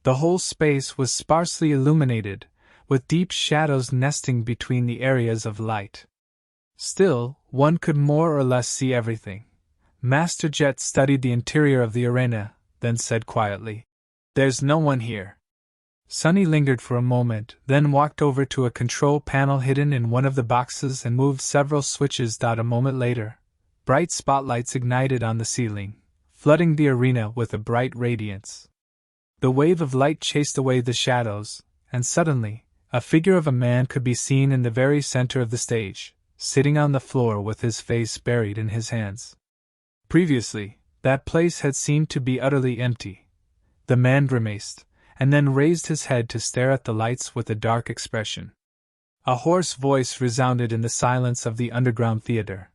The whole space was sparsely illuminated, with deep shadows nesting between the areas of light. Still, one could more or less see everything. Master Jet studied the interior of the arena, then said quietly, There's no one here. Sonny lingered for a moment, then walked over to a control panel hidden in one of the boxes and moved several switches. A moment later, bright spotlights ignited on the ceiling, flooding the arena with a bright radiance. The wave of light chased away the shadows, and suddenly, a figure of a man could be seen in the very center of the stage, sitting on the floor with his face buried in his hands. Previously, that place had seemed to be utterly empty. The man grimaced, and then raised his head to stare at the lights with a dark expression. A hoarse voice resounded in the silence of the underground theater.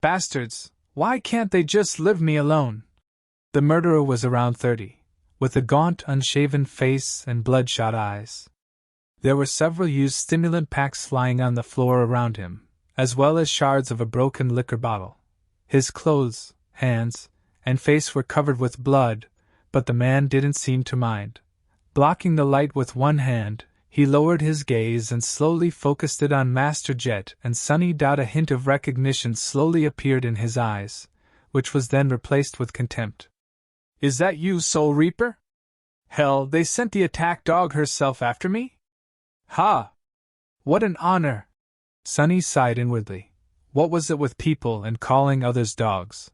Bastards, why can't they just leave me alone? The murderer was around 30, with a gaunt, unshaven face and bloodshot eyes. There were several used stimulant packs lying on the floor around him, as well as shards of a broken liquor bottle. His clothes, hands, and face were covered with blood, but the man didn't seem to mind. Blocking the light with one hand, he lowered his gaze and slowly focused it on Master Jet and Sonny. A hint of recognition slowly appeared in his eyes, which was then replaced with contempt. Is that you, Soul Reaper? Hell, they sent the attack dog herself after me? Ha! What an honor! Sonny sighed inwardly. What was it with people and calling others dogs?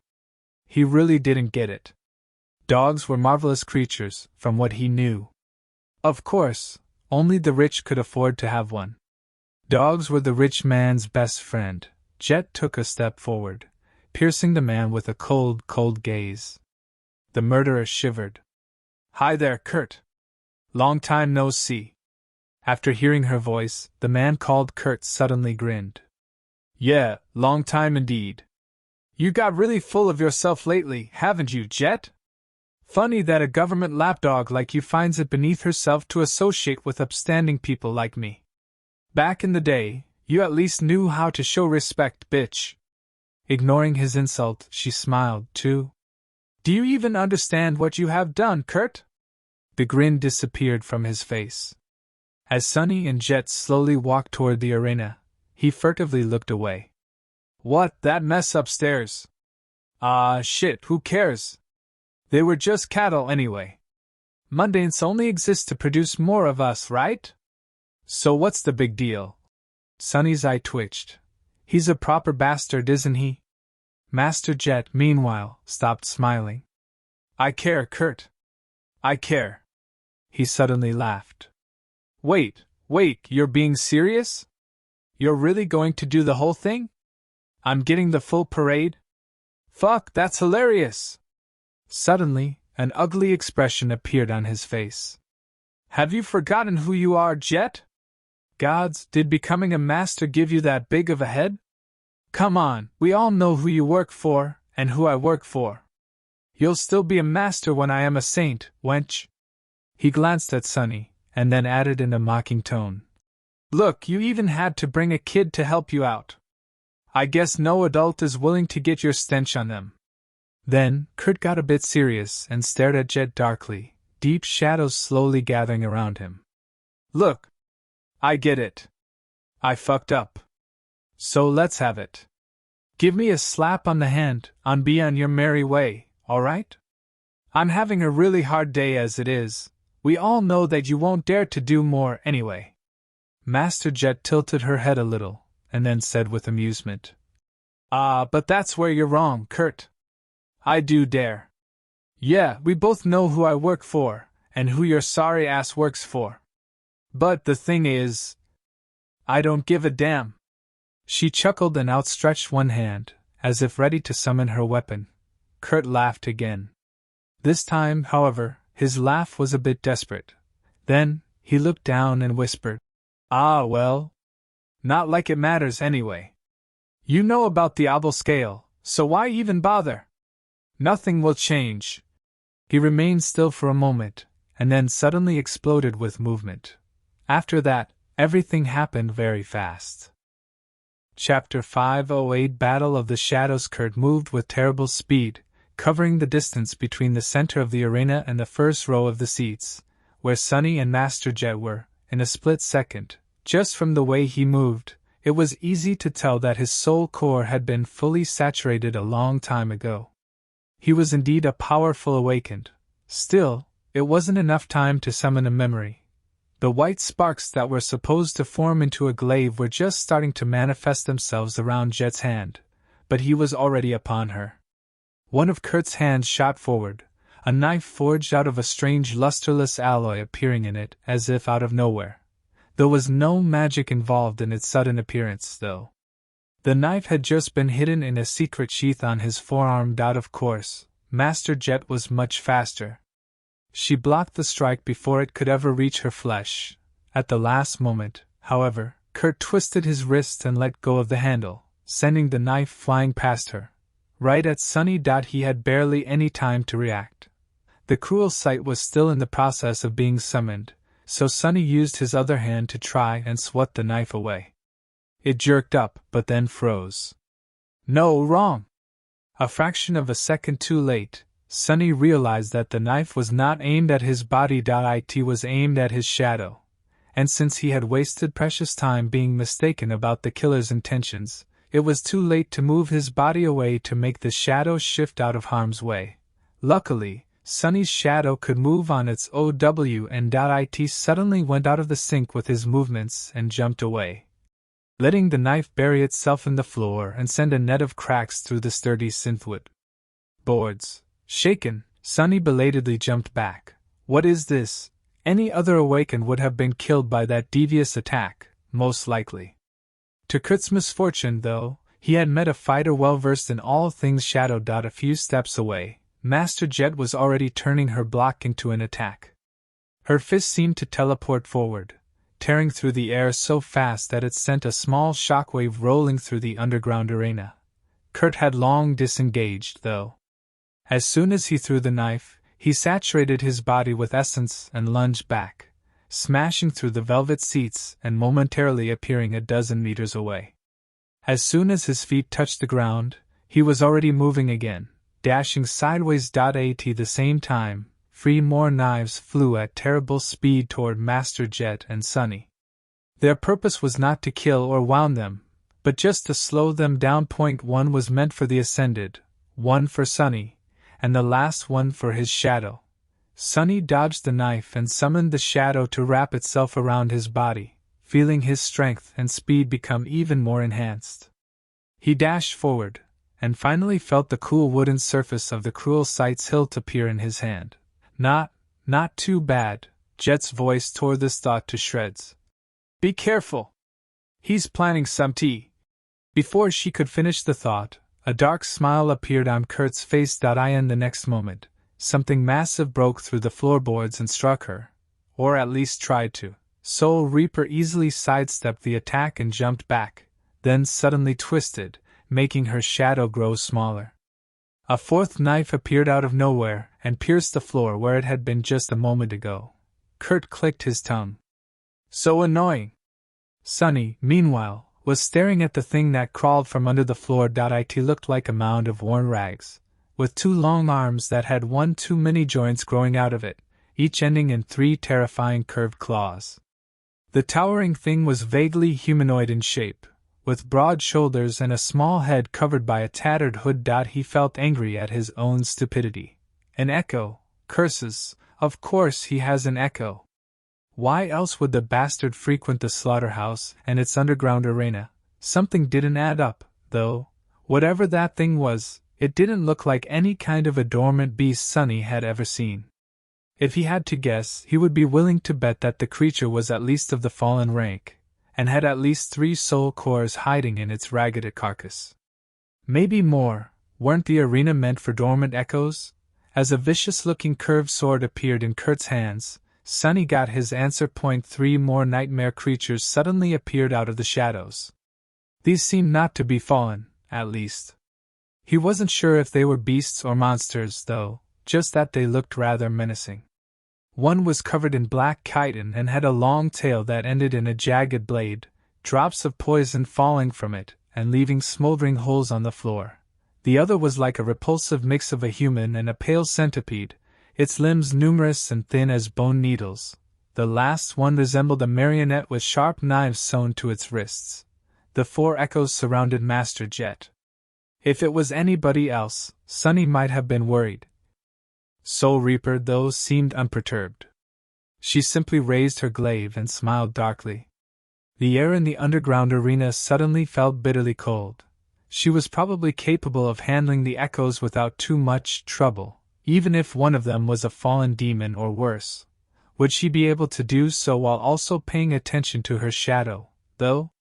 He really didn't get it. Dogs were marvelous creatures, from what he knew. Of course, only the rich could afford to have one. Dogs were the rich man's best friend. Jet took a step forward, piercing the man with a cold, cold gaze. The murderer shivered. Hi there, Kurt. Long time no see. After hearing her voice, the man called Kurt suddenly grinned. Yeah, long time indeed. You got really full of yourself lately, haven't you, Jet? Funny that a government lapdog like you finds it beneath herself to associate with upstanding people like me. Back in the day, you at least knew how to show respect, bitch. Ignoring his insult, she smiled, too. Do you even understand what you have done, Kurt? The grin disappeared from his face. As Sonny and Jet slowly walked toward the arena, he furtively looked away. What, that mess upstairs? Ah, shit, who cares? They were just cattle anyway. Mundanes only exist to produce more of us, right? So what's the big deal? Sonny's eye twitched. He's a proper bastard, isn't he? Master Jet, meanwhile, stopped smiling. I care, Kurt. I care. He suddenly laughed. Wait, you're being serious? You're really going to do the whole thing? I'm getting the full parade? Fuck, that's hilarious! Suddenly, an ugly expression appeared on his face. Have you forgotten who you are, Jet? Gods, did becoming a master give you that big of a head? Come on, we all know who you work for, and who I work for. You'll still be a master when I am a saint, wench. He glanced at Sunny, and then added in a mocking tone. Look, you even had to bring a kid to help you out. I guess no adult is willing to get your stench on them. Then, Kurt got a bit serious and stared at Jet darkly, deep shadows slowly gathering around him. Look. I get it. I fucked up. So let's have it. Give me a slap on the hand, be on your merry way, alright? I'm having a really hard day as it is. We all know that you won't dare to do more anyway. Master Jet tilted her head a little, and then said with amusement. But that's where you're wrong, Kurt. I do dare. Yeah, we both know who I work for, and who your sorry ass works for. But the thing is, I don't give a damn. She chuckled and outstretched one hand, as if ready to summon her weapon. Kurt laughed again. This time, however, his laugh was a bit desperate. Then, he looked down and whispered, well. Not like it matters anyway. You know about the Abel scale, so why even bother? Nothing will change. He remained still for a moment, and then suddenly exploded with movement. After that, everything happened very fast. Chapter 508 Battle of the Shadows. Kurt moved with terrible speed, covering the distance between the center of the arena and the first row of the seats, where Sunny and Master Jet were, in a split second. Just from the way he moved, it was easy to tell that his soul core had been fully saturated a long time ago. He was indeed a powerful awakened. Still, it wasn't enough time to summon a memory. The white sparks that were supposed to form into a glaive were just starting to manifest themselves around Jet's hand, but he was already upon her. One of Kurt's hands shot forward, a knife forged out of a strange lusterless alloy appearing in it as if out of nowhere. There was no magic involved in its sudden appearance, though. The knife had just been hidden in a secret sheath on his forearm. Of course, Master Jet was much faster. She blocked the strike before it could ever reach her flesh. At the last moment, however, Kurt twisted his wrist and let go of the handle, sending the knife flying past her, right at Sunny. He had barely any time to react. The cruel sight was still in the process of being summoned, so Sunny used his other hand to try and swat the knife away. It jerked up, but then froze. No, wrong! A fraction of a second too late, Sunny realized that the knife was not aimed at his body. It was aimed at his shadow, and since he had wasted precious time being mistaken about the killer's intentions, it was too late to move his body away to make the shadow shift out of harm's way. Luckily, Sunny's shadow could move on its own, and it suddenly went out of the sync with his movements and jumped away, letting the knife bury itself in the floor and send a net of cracks through the sturdy synthwood boards. Shaken, Sunny belatedly jumped back. What is this? Any other awakened would have been killed by that devious attack, most likely. To Kurt's misfortune, though, he had met a fighter well versed in all things shadow. A few steps away, Master Jet was already turning her block into an attack. Her fist seemed to teleport forward, tearing through the air so fast that it sent a small shockwave rolling through the underground arena. Kurt had long disengaged, though. As soon as he threw the knife, he saturated his body with essence and lunged back, smashing through the velvet seats and momentarily appearing a dozen meters away. As soon as his feet touched the ground, he was already moving again, dashing sideways. At the same time, 3 more knives flew at terrible speed toward Master Jet and Sunny. Their purpose was not to kill or wound them, but just to slow them down. One was meant for the Ascended, one for Sunny, and the last one for his shadow. Sunny dodged the knife and summoned the shadow to wrap itself around his body, feeling his strength and speed become even more enhanced. He dashed forward, and finally felt the cool wooden surface of the cruel sight's hilt appear in his hand. Not too bad, Jet's voice tore this thought to shreds. Be careful! He's planning some tea. Before she could finish the thought, a dark smile appeared on Kurt's face. In the next moment, something massive broke through the floorboards and struck her, or at least tried to. Soul Reaper easily sidestepped the attack and jumped back, then suddenly twisted, making her shadow grow smaller. A fourth knife appeared out of nowhere and pierced the floor where it had been just a moment ago. Kurt clicked his tongue. So annoying! Sonny, meanwhile, was staring at the thing that crawled from under the floor. It looked like a mound of worn rags, with two long arms that had one too many joints growing out of it, each ending in three terrifying curved claws. The towering thing was vaguely humanoid in shape, with broad shoulders and a small head covered by a tattered hood. He felt angry at his own stupidity. An echo, curses, of course he has an echo. Why else would the bastard frequent the slaughterhouse and its underground arena? Something didn't add up, though. Whatever that thing was, it didn't look like any kind of a dormant beast Sonny had ever seen. If he had to guess, he would be willing to bet that the creature was at least of the fallen rank, and had at least 3 soul cores hiding in its ragged carcass. Maybe more. Weren't the arena meant for dormant echoes? As a vicious-looking curved sword appeared in Kurt's hands, Sonny got his answer. 3 more nightmare creatures suddenly appeared out of the shadows. These seemed not to be fallen, at least. He wasn't sure if they were beasts or monsters, though, just that they looked rather menacing. One was covered in black chitin and had a long tail that ended in a jagged blade, drops of poison falling from it and leaving smoldering holes on the floor. The other was like a repulsive mix of a human and a pale centipede, its limbs numerous and thin as bone needles. The last one resembled a marionette with sharp knives sewn to its wrists. The 4 echoes surrounded Master Jet. If it was anybody else, Sonny might have been worried. Soul Reaper, though, seemed unperturbed. She simply raised her glaive and smiled darkly. The air in the underground arena suddenly felt bitterly cold. She was probably capable of handling the echoes without too much trouble, even if one of them was a fallen demon or worse. Would she be able to do so while also paying attention to her shadow, though?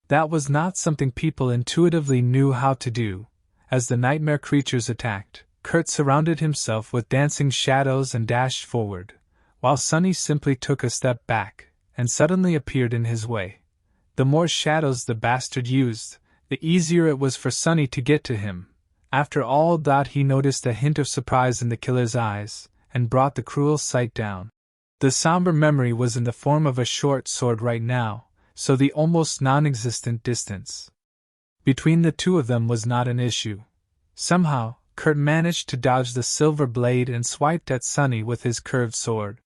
That was not something people intuitively knew how to do. As the nightmare creatures attacked, Kurt surrounded himself with dancing shadows and dashed forward, while Sonny simply took a step back and suddenly appeared in his way. The more shadows the bastard used, the easier it was for Sonny to get to him. After all, he noticed a hint of surprise in the killer's eyes, and brought the cruel sight down. The somber memory was in the form of a short sword right now, so the almost non-existent distance between the two of them was not an issue. Somehow, Kurt managed to dodge the silver blade and swiped at Sonny with his curved sword.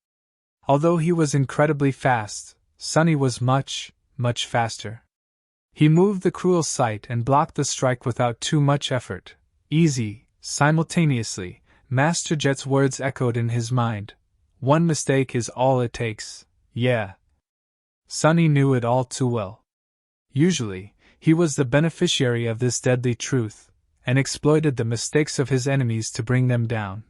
Although he was incredibly fast, Sonny was much, much faster. He moved the cruel sight and blocked the strike without too much effort. Easy. Simultaneously, Master Jet's words echoed in his mind. One mistake is all it takes. Yeah. Sonny knew it all too well. Usually, he was the beneficiary of this deadly truth, and exploited the mistakes of his enemies to bring them down.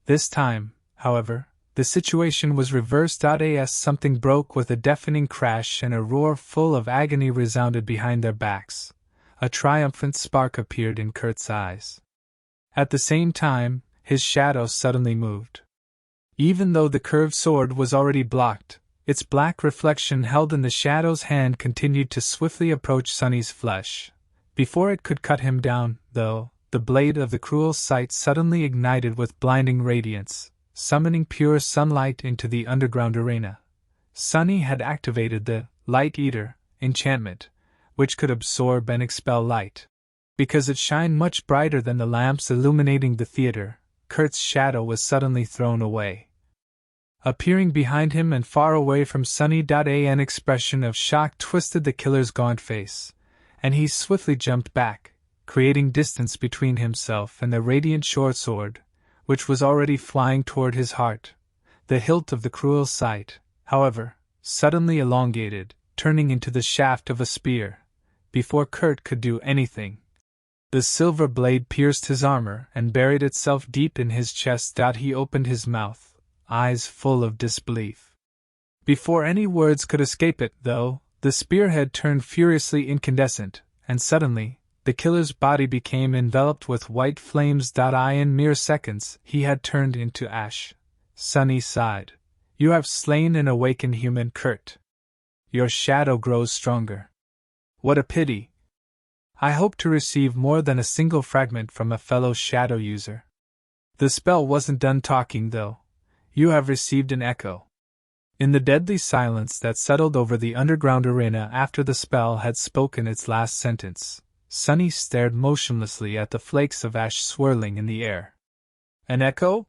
This time, however, the situation was reversed. As something broke with a deafening crash and a roar full of agony resounded behind their backs. A triumphant spark appeared in Kurt's eyes. At the same time, his shadow suddenly moved. Even though the curved sword was already blocked, its black reflection held in the shadow's hand continued to swiftly approach Sonny's flesh. Before it could cut him down, though, the blade of the cruel sight suddenly ignited with blinding radiance, summoning pure sunlight into the underground arena. Sonny had activated the Light Eater enchantment, which could absorb and expel light. Because it shined much brighter than the lamps illuminating the theater, Kurt's shadow was suddenly thrown away. Appearing behind him and far away from Sonny, an expression of shock twisted the killer's gaunt face, and he swiftly jumped back, creating distance between himself and the radiant short sword, which was already flying toward his heart. The hilt of the cruel sight, however, suddenly elongated, turning into the shaft of a spear. Before Kurt could do anything, the silver blade pierced his armor and buried itself deep in his chest. He opened his mouth, eyes full of disbelief. Before any words could escape it, though, the spearhead turned furiously incandescent, and suddenly, the killer's body became enveloped with white flames. In mere seconds, he had turned into ash. Sonny sighed. You have slain an awakened human, Kurt. Your shadow grows stronger. What a pity. I hope to receive more than a single fragment from a fellow shadow user. The spell wasn't done talking, though. You have received an echo. In the deadly silence that settled over the underground arena after the spell had spoken its last sentence, Sunny stared motionlessly at the flakes of ash swirling in the air. An echo?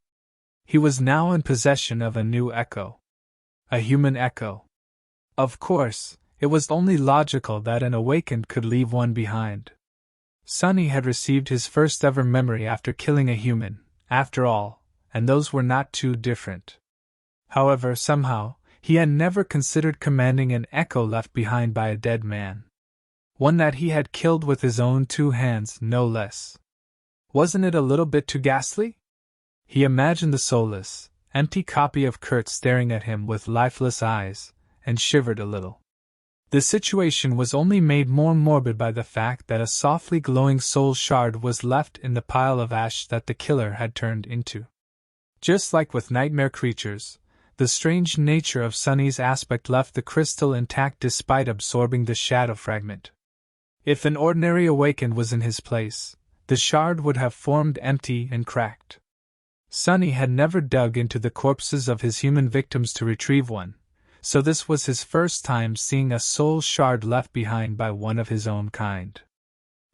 He was now in possession of a new echo. A human echo. Of course, it was only logical that an awakened could leave one behind. Sunny had received his first ever memory after killing a human, after all, and those were not too different. However, somehow, he had never considered commanding an echo left behind by a dead man. One that he had killed with his own 2 hands, no less. Wasn't it a little bit too ghastly? He imagined the soulless, empty copy of Kurt staring at him with lifeless eyes, and shivered a little. The situation was only made more morbid by the fact that a softly glowing soul shard was left in the pile of ash that the killer had turned into. Just like with nightmare creatures, the strange nature of Sunny's aspect left the crystal intact despite absorbing the shadow fragment. If an ordinary awakened was in his place, the shard would have formed empty and cracked. Sunny had never dug into the corpses of his human victims to retrieve one, so this was his first time seeing a soul shard left behind by one of his own kind.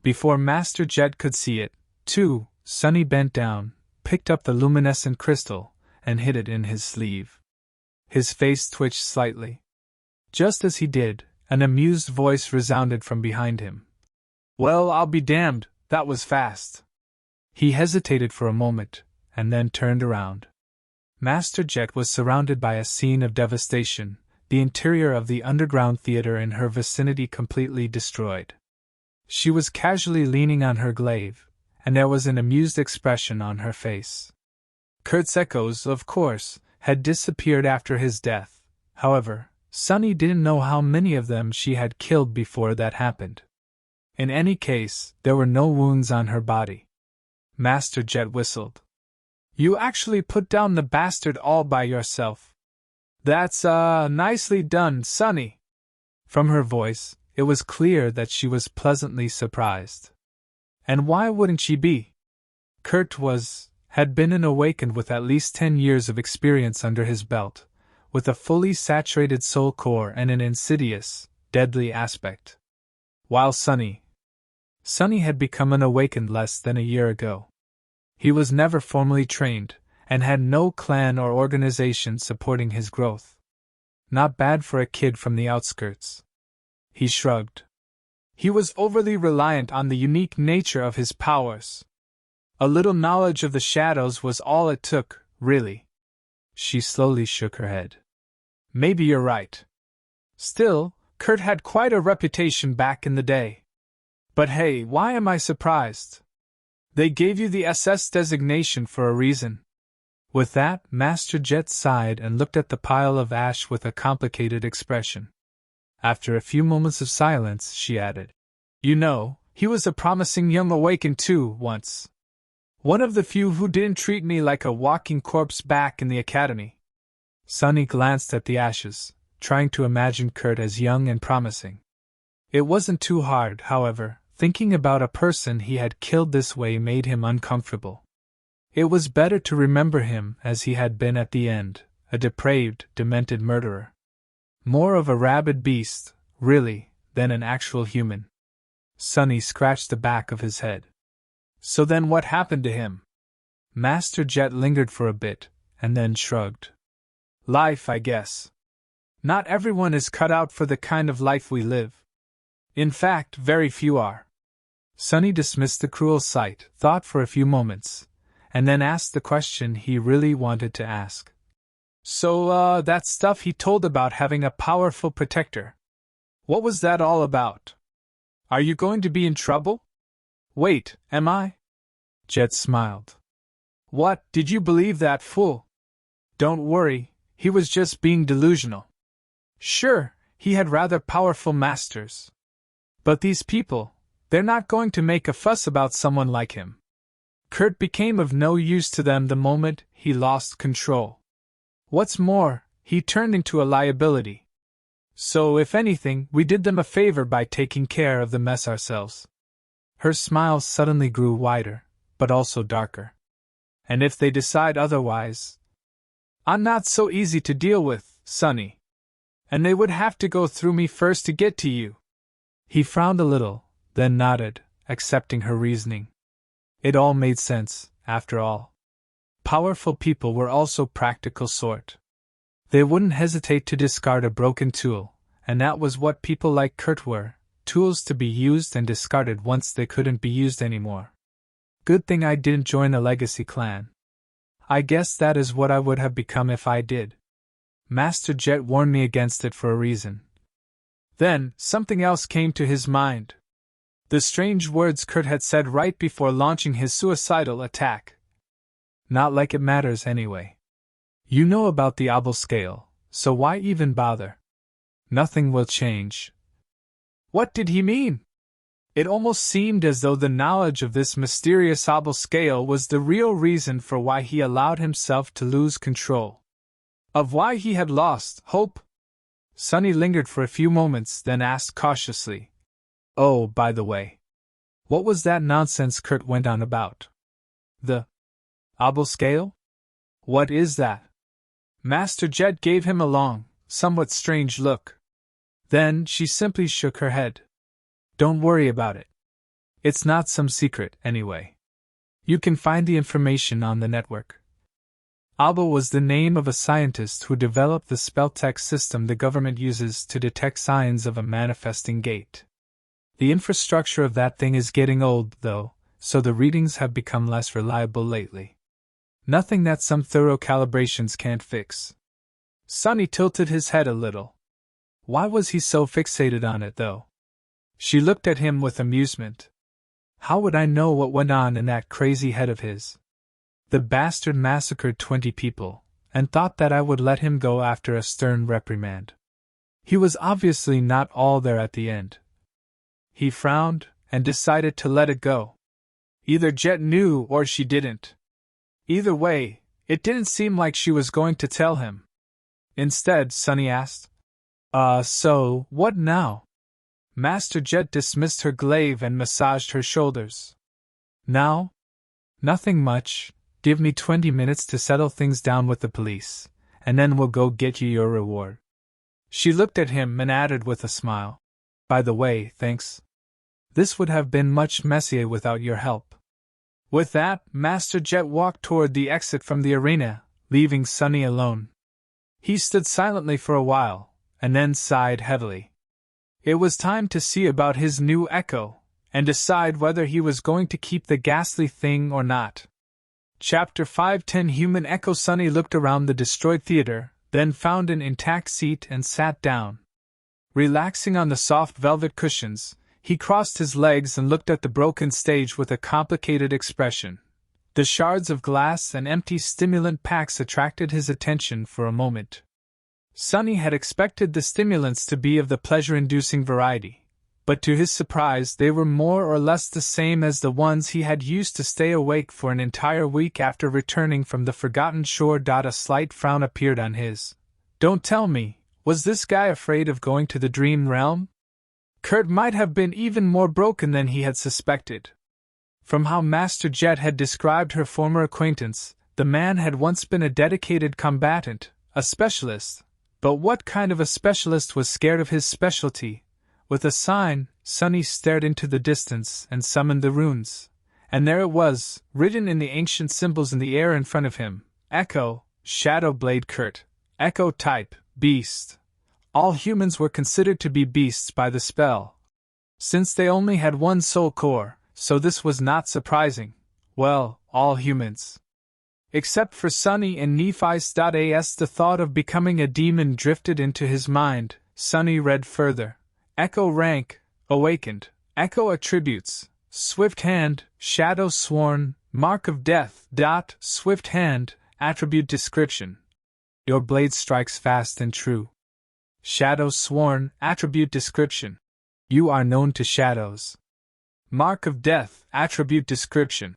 Before Master Jet could see it, too, Sunny bent down, picked up the luminescent crystal, and hid it in his sleeve. His face twitched slightly. Just as he did, an amused voice resounded from behind him. "Well, I'll be damned, that was fast." He hesitated for a moment, and then turned around. Master Jet was surrounded by a scene of devastation, the interior of the underground theater in her vicinity completely destroyed. She was casually leaning on her glaive, and there was an amused expression on her face. Kurt's echoes, of course, had disappeared after his death. However, Sunny didn't know how many of them she had killed before that happened. In any case, there were no wounds on her body. Master Jet whistled. "You actually put down the bastard all by yourself. That's, nicely done, Sunny." From her voice, it was clear that she was pleasantly surprised. And why wouldn't she be? Kurt had been an awakened with at least 10 years of experience under his belt, with a fully saturated soul core and an insidious, deadly aspect. While Sunny had become an awakened less than a year ago. He was never formally trained, and had no clan or organization supporting his growth. Not bad for a kid from the outskirts. He shrugged. He was overly reliant on the unique nature of his powers. A little knowledge of the shadows was all it took, really. She slowly shook her head. Maybe you're right. Still, Kurt had quite a reputation back in the day. But hey, why am I surprised? They gave you the SS designation for a reason. With that, Master Jet sighed and looked at the pile of ash with a complicated expression. After a few moments of silence, she added, "You know, he was a promising young awakened too, once. One of the few who didn't treat me like a walking corpse back in the academy." Sunny glanced at the ashes, trying to imagine Kurt as young and promising. It wasn't too hard, however. Thinking about a person he had killed this way made him uncomfortable. It was better to remember him as he had been at the end, a depraved, demented murderer. More of a rabid beast, really, than an actual human. Sunny scratched the back of his head. So then what happened to him? Master Jet lingered for a bit, and then shrugged. Life, I guess. Not everyone is cut out for the kind of life we live. In fact, very few are. Sunny dismissed the cruel sight, thought for a few moments, and then asked the question he really wanted to ask. So, that stuff he told about having a powerful protector. What was that all about? Are you going to be in trouble? Wait, am I? Jet smiled. What, did you believe that fool? Don't worry, he was just being delusional. Sure, he had rather powerful masters. But these people, they're not going to make a fuss about someone like him. Kurt became of no use to them the moment he lost control. What's more, he turned into a liability. So if anything, we did them a favor by taking care of the mess ourselves. Her smile suddenly grew wider, but also darker. And if they decide otherwise, I'm not so easy to deal with, Sonny. And they would have to go through me first to get to you. He frowned a little, then nodded, accepting her reasoning. It all made sense, after all. Powerful people were also practical sort. They wouldn't hesitate to discard a broken tool, and that was what people like Kurt were, tools to be used and discarded once they couldn't be used anymore. Good thing I didn't join a legacy clan. I guess that is what I would have become if I did. Master Jet warned me against it for a reason. Then, something else came to his mind. The strange words Kurt had said right before launching his suicidal attack. Not like it matters anyway. You know about the Abel scale, so why even bother? Nothing will change. What did he mean? It almost seemed as though the knowledge of this mysterious Abel scale was the real reason for why he allowed himself to lose control. Of why he had lost hope? Sonny lingered for a few moments, then asked cautiously, "Oh, by the way, what was that nonsense Kurt went on about? The Abel scale? What is that?" Master Jet gave him a long, somewhat strange look. Then she simply shook her head. "Don't worry about it. It's not some secret, anyway. You can find the information on the network." Abel was the name of a scientist who developed the spell-tech system the government uses to detect signs of a manifesting gate. The infrastructure of that thing is getting old, though, so the readings have become less reliable lately. Nothing that some thorough calibrations can't fix. Sonny tilted his head a little. Why was he so fixated on it, though? She looked at him with amusement. How would I know what went on in that crazy head of his? The bastard massacred 20 people, and thought that I would let him go after a stern reprimand. He was obviously not all there at the end. He frowned, and decided to let it go. Either Jet knew or she didn't. Either way, it didn't seem like she was going to tell him. Instead, Sonny asked, So, what now?" Master Jet dismissed her glaive and massaged her shoulders. "Now? Nothing much. Give me 20 minutes to settle things down with the police, and then we'll go get you your reward." She looked at him and added with a smile, "By the way, thanks. This would have been much messier without your help." With that, Master Jet walked toward the exit from the arena, leaving Sonny alone. He stood silently for a while, and then sighed heavily. It was time to see about his new Echo, and decide whether he was going to keep the ghastly thing or not. Chapter 510 Human Echo. Sonny looked around the destroyed theater, then found an intact seat and sat down. Relaxing on the soft velvet cushions, he crossed his legs and looked at the broken stage with a complicated expression. The shards of glass and empty stimulant packs attracted his attention for a moment. Sonny had expected the stimulants to be of the pleasure-inducing variety, but to his surprise they were more or less the same as the ones he had used to stay awake for an entire week after returning from the Forgotten Shore. A slight frown appeared on his. Don't tell me, was this guy afraid of going to the dream realm? Kurt might have been even more broken than he had suspected. From how Master Jet had described her former acquaintance, the man had once been a dedicated combatant, a specialist. But what kind of a specialist was scared of his specialty? With a sign, Sonny stared into the distance and summoned the runes. And there it was, written in the ancient symbols in the air in front of him. Echo, Shadow Blade Kurt. Echo type, beast. All humans were considered to be beasts by the spell. Since they only had one soul core, so this was not surprising. Well, all humans. Except for Sonny and Nephi's. As the thought of becoming a demon drifted into his mind, Sonny read further. Echo rank, awakened. Echo attributes, swift hand, shadow sworn, mark of death. Swift hand, attribute description. Your blade strikes fast and true. Shadow sworn, attribute description. You are known to shadows. Mark of death, attribute description.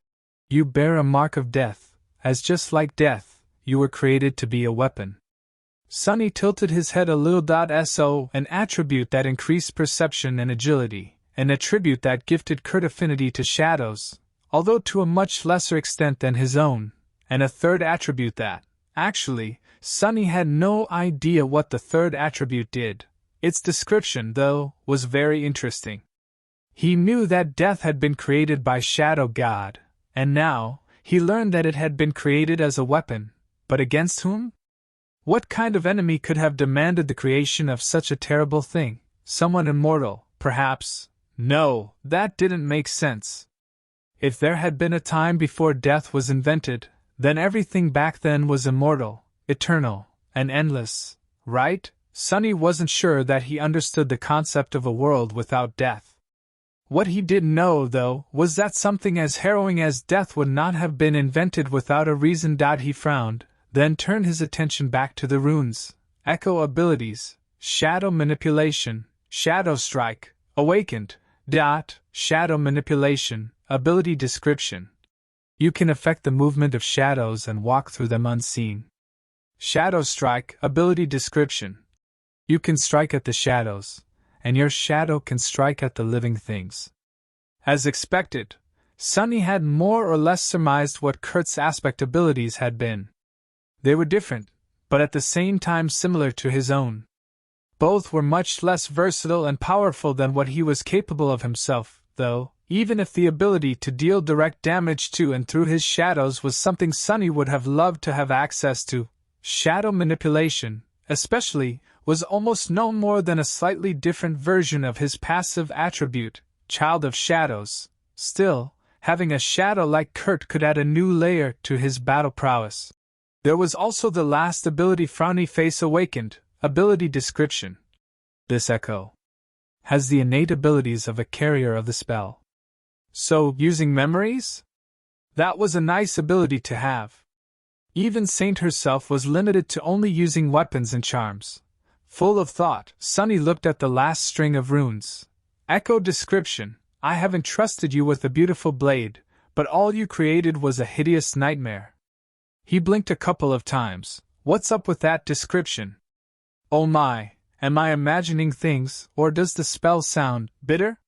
You bear a mark of death, as just like death, you were created to be a weapon. Sonny tilted his head a little. So, an attribute that increased perception and agility, an attribute that gifted Kurt affinity to shadows, although to a much lesser extent than his own, and a third attribute that, actually, Sonny had no idea what the third attribute did. Its description, though, was very interesting. He knew that death had been created by Shadow God, and now, he learned that it had been created as a weapon, but against whom? What kind of enemy could have demanded the creation of such a terrible thing? Someone immortal, perhaps? No, that didn't make sense. If there had been a time before death was invented, then everything back then was immortal, eternal, and endless, right? Sonny wasn't sure that he understood the concept of a world without death. What he did know, though, was that something as harrowing as death would not have been invented without a reason. He frowned, then turned his attention back to the runes. Echo abilities, shadow manipulation, shadow strike, awakened, shadow manipulation, ability description. You can affect the movement of shadows and walk through them unseen. Shadow strike, ability description. You can strike at the shadows, and your shadow can strike at the living things. As expected, Sonny had more or less surmised what Kurt's aspect abilities had been. They were different, but at the same time similar to his own. Both were much less versatile and powerful than what he was capable of himself, though, even if the ability to deal direct damage to and through his shadows was something Sonny would have loved to have access to, shadow manipulation, especially, was almost no more than a slightly different version of his passive attribute, Child of Shadows. Still, having a shadow like Kurt could add a new layer to his battle prowess. There was also the last ability, Frowny Face Awakened, ability description. This Echo has the innate abilities of a carrier of the spell. So, using memories? That was a nice ability to have. Even Saint herself was limited to only using weapons and charms. Full of thought, Sonny looked at the last string of runes. Echo description. I have entrusted you with a beautiful blade, but all you created was a hideous nightmare. He blinked a couple of times. What's up with that description? Oh my, am I imagining things, or does the spell sound bitter?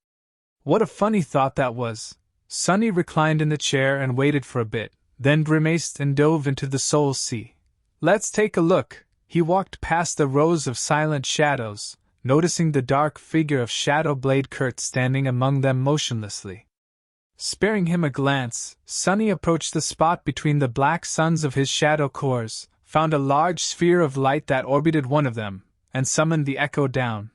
What a funny thought that was. Sonny reclined in the chair and waited for a bit, then grimaced and dove into the soul sea. Let's take a look. He walked past the rows of silent shadows, noticing the dark figure of Shadow Blade Kurt standing among them motionlessly. Sparing him a glance, Sonny approached the spot between the black suns of his shadow cores, found a large sphere of light that orbited one of them, and summoned the Echo down.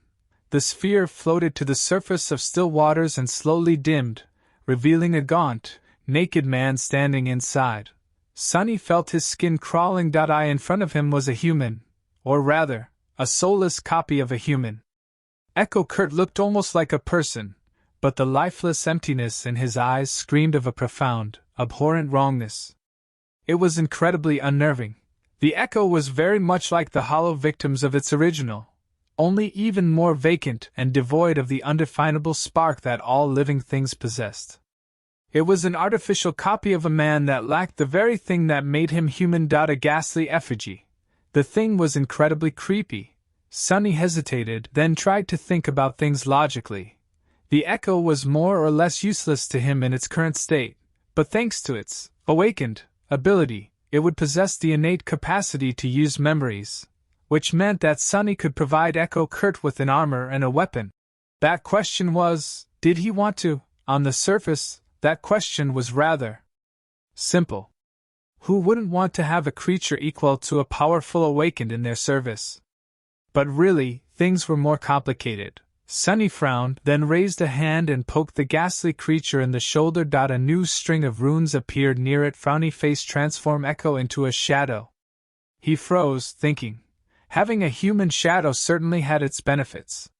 The sphere floated to the surface of still waters and slowly dimmed, revealing a gaunt, naked man standing inside. Sonny felt his skin crawling. In front of him was a human, or rather, a soulless copy of a human. Echo Kurt looked almost like a person, but the lifeless emptiness in his eyes screamed of a profound, abhorrent wrongness. It was incredibly unnerving. The Echo was very much like the hollow victims of its original, only even more vacant and devoid of the undefinable spark that all living things possessed. It was an artificial copy of a man that lacked the very thing that made him human. A ghastly effigy. The thing was incredibly creepy. Sonny hesitated, then tried to think about things logically. The Echo was more or less useless to him in its current state, but thanks to its awakened ability, it would possess the innate capacity to use memories, which meant that Sonny could provide Echo Kurt with an armor and a weapon. That question was, did he want to? On the surface, that question was rather simple. Who wouldn't want to have a creature equal to a powerful awakened in their service? But really, things were more complicated. Sonny frowned, then raised a hand and poked the ghastly creature in the shoulder. A new string of runes appeared near it. Frowny Face transform Echo into a shadow. He froze, thinking. Having a human shadow certainly had its benefits.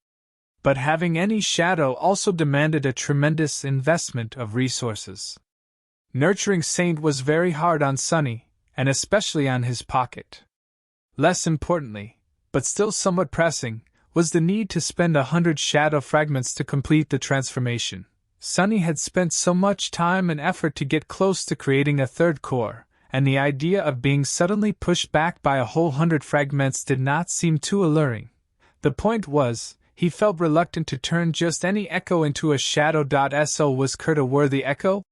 But having any shadow also demanded a tremendous investment of resources. Nurturing Saint was very hard on Sonny, and especially on his pocket. Less importantly, but still somewhat pressing, was the need to spend 100 shadow fragments to complete the transformation. Sonny had spent so much time and effort to get close to creating a third core, and the idea of being suddenly pushed back by a whole 100 fragments did not seem too alluring. The point was, he felt reluctant to turn just any echo into a shadow. So was Kurt a worthy echo?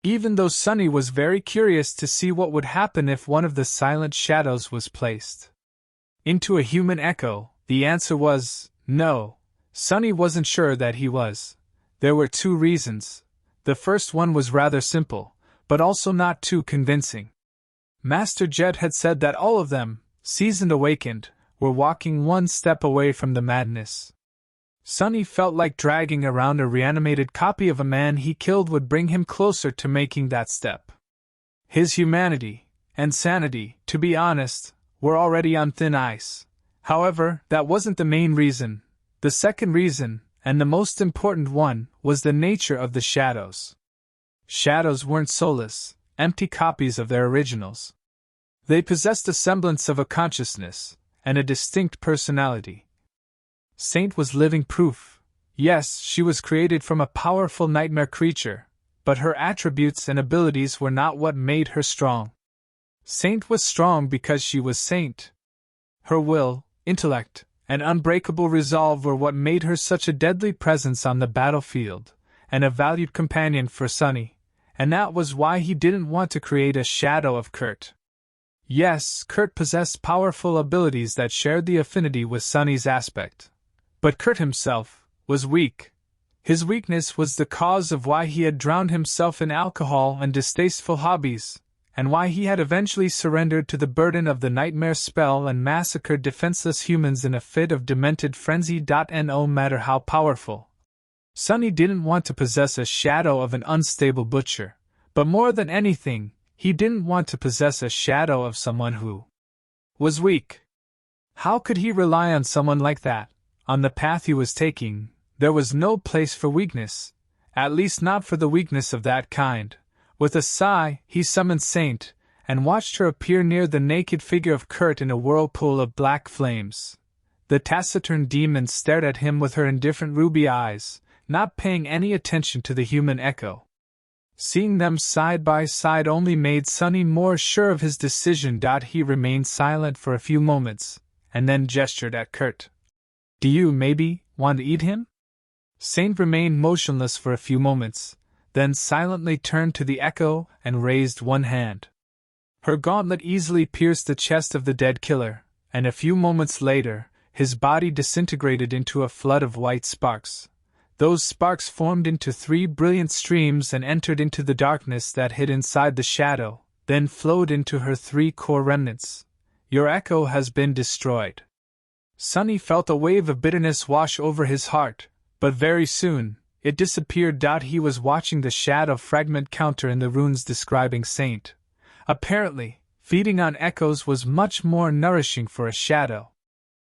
Even though Sunny was very curious to see what would happen if one of the silent shadows was placed into a human echo, the answer was no. Sunny wasn't sure that he was. There were two reasons. The first one was rather simple, but also not too convincing. Master Jet had said that all of them, seasoned awakened, were walking one step away from the madness. Sunny felt like dragging around a reanimated copy of a man he killed would bring him closer to making that step. His humanity and sanity, to be honest, were already on thin ice. However, that wasn't the main reason. The second reason, and the most important one, was the nature of the shadows. Shadows weren't soulless, empty copies of their originals. They possessed a semblance of a consciousness, and a distinct personality. Saint was living proof. Yes, she was created from a powerful nightmare creature, but her attributes and abilities were not what made her strong. Saint was strong because she was Saint. Her will, intellect, and unbreakable resolve were what made her such a deadly presence on the battlefield, and a valued companion for Sunny, and that was why he didn't want to create a shadow of Kurt. Yes, Kurt possessed powerful abilities that shared the affinity with Sunny's aspect. But Kurt himself was weak. His weakness was the cause of why he had drowned himself in alcohol and distasteful hobbies, and why he had eventually surrendered to the burden of the nightmare spell and massacred defenseless humans in a fit of demented frenzy. No matter how powerful, Sunny didn't want to possess a shadow of an unstable butcher, but more than anything, he didn't want to possess a shadow of someone who was weak. How could he rely on someone like that? On the path he was taking, there was no place for weakness, at least not for the weakness of that kind. With a sigh, he summoned Saint, and watched her appear near the naked figure of Kurt in a whirlpool of black flames. The taciturn demon stared at him with her indifferent ruby eyes, not paying any attention to the human echo. Seeing them side by side only made Sunny more sure of his decision. He remained silent for a few moments, and then gestured at Kurt. "Do you, maybe, want to eat him?" Saint remained motionless for a few moments, then silently turned to the echo and raised one hand. Her gauntlet easily pierced the chest of the dead killer, and a few moments later, his body disintegrated into a flood of white sparks. Those sparks formed into 3 brilliant streams and entered into the darkness that hid inside the shadow, then flowed into her 3 core remnants. "Your echo has been destroyed." Sunny felt a wave of bitterness wash over his heart, but very soon, it disappeared. He was watching the shadow fragment counter in the runes describing Saint. Apparently, feeding on echoes was much more nourishing for a shadow.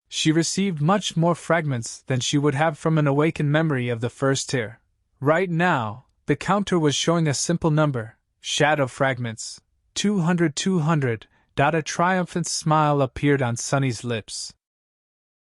She received much more fragments than she would have from an awakened memory of the first tier. Right now, the counter was showing a simple number, shadow fragments, 200. A triumphant smile appeared on Sunny's lips.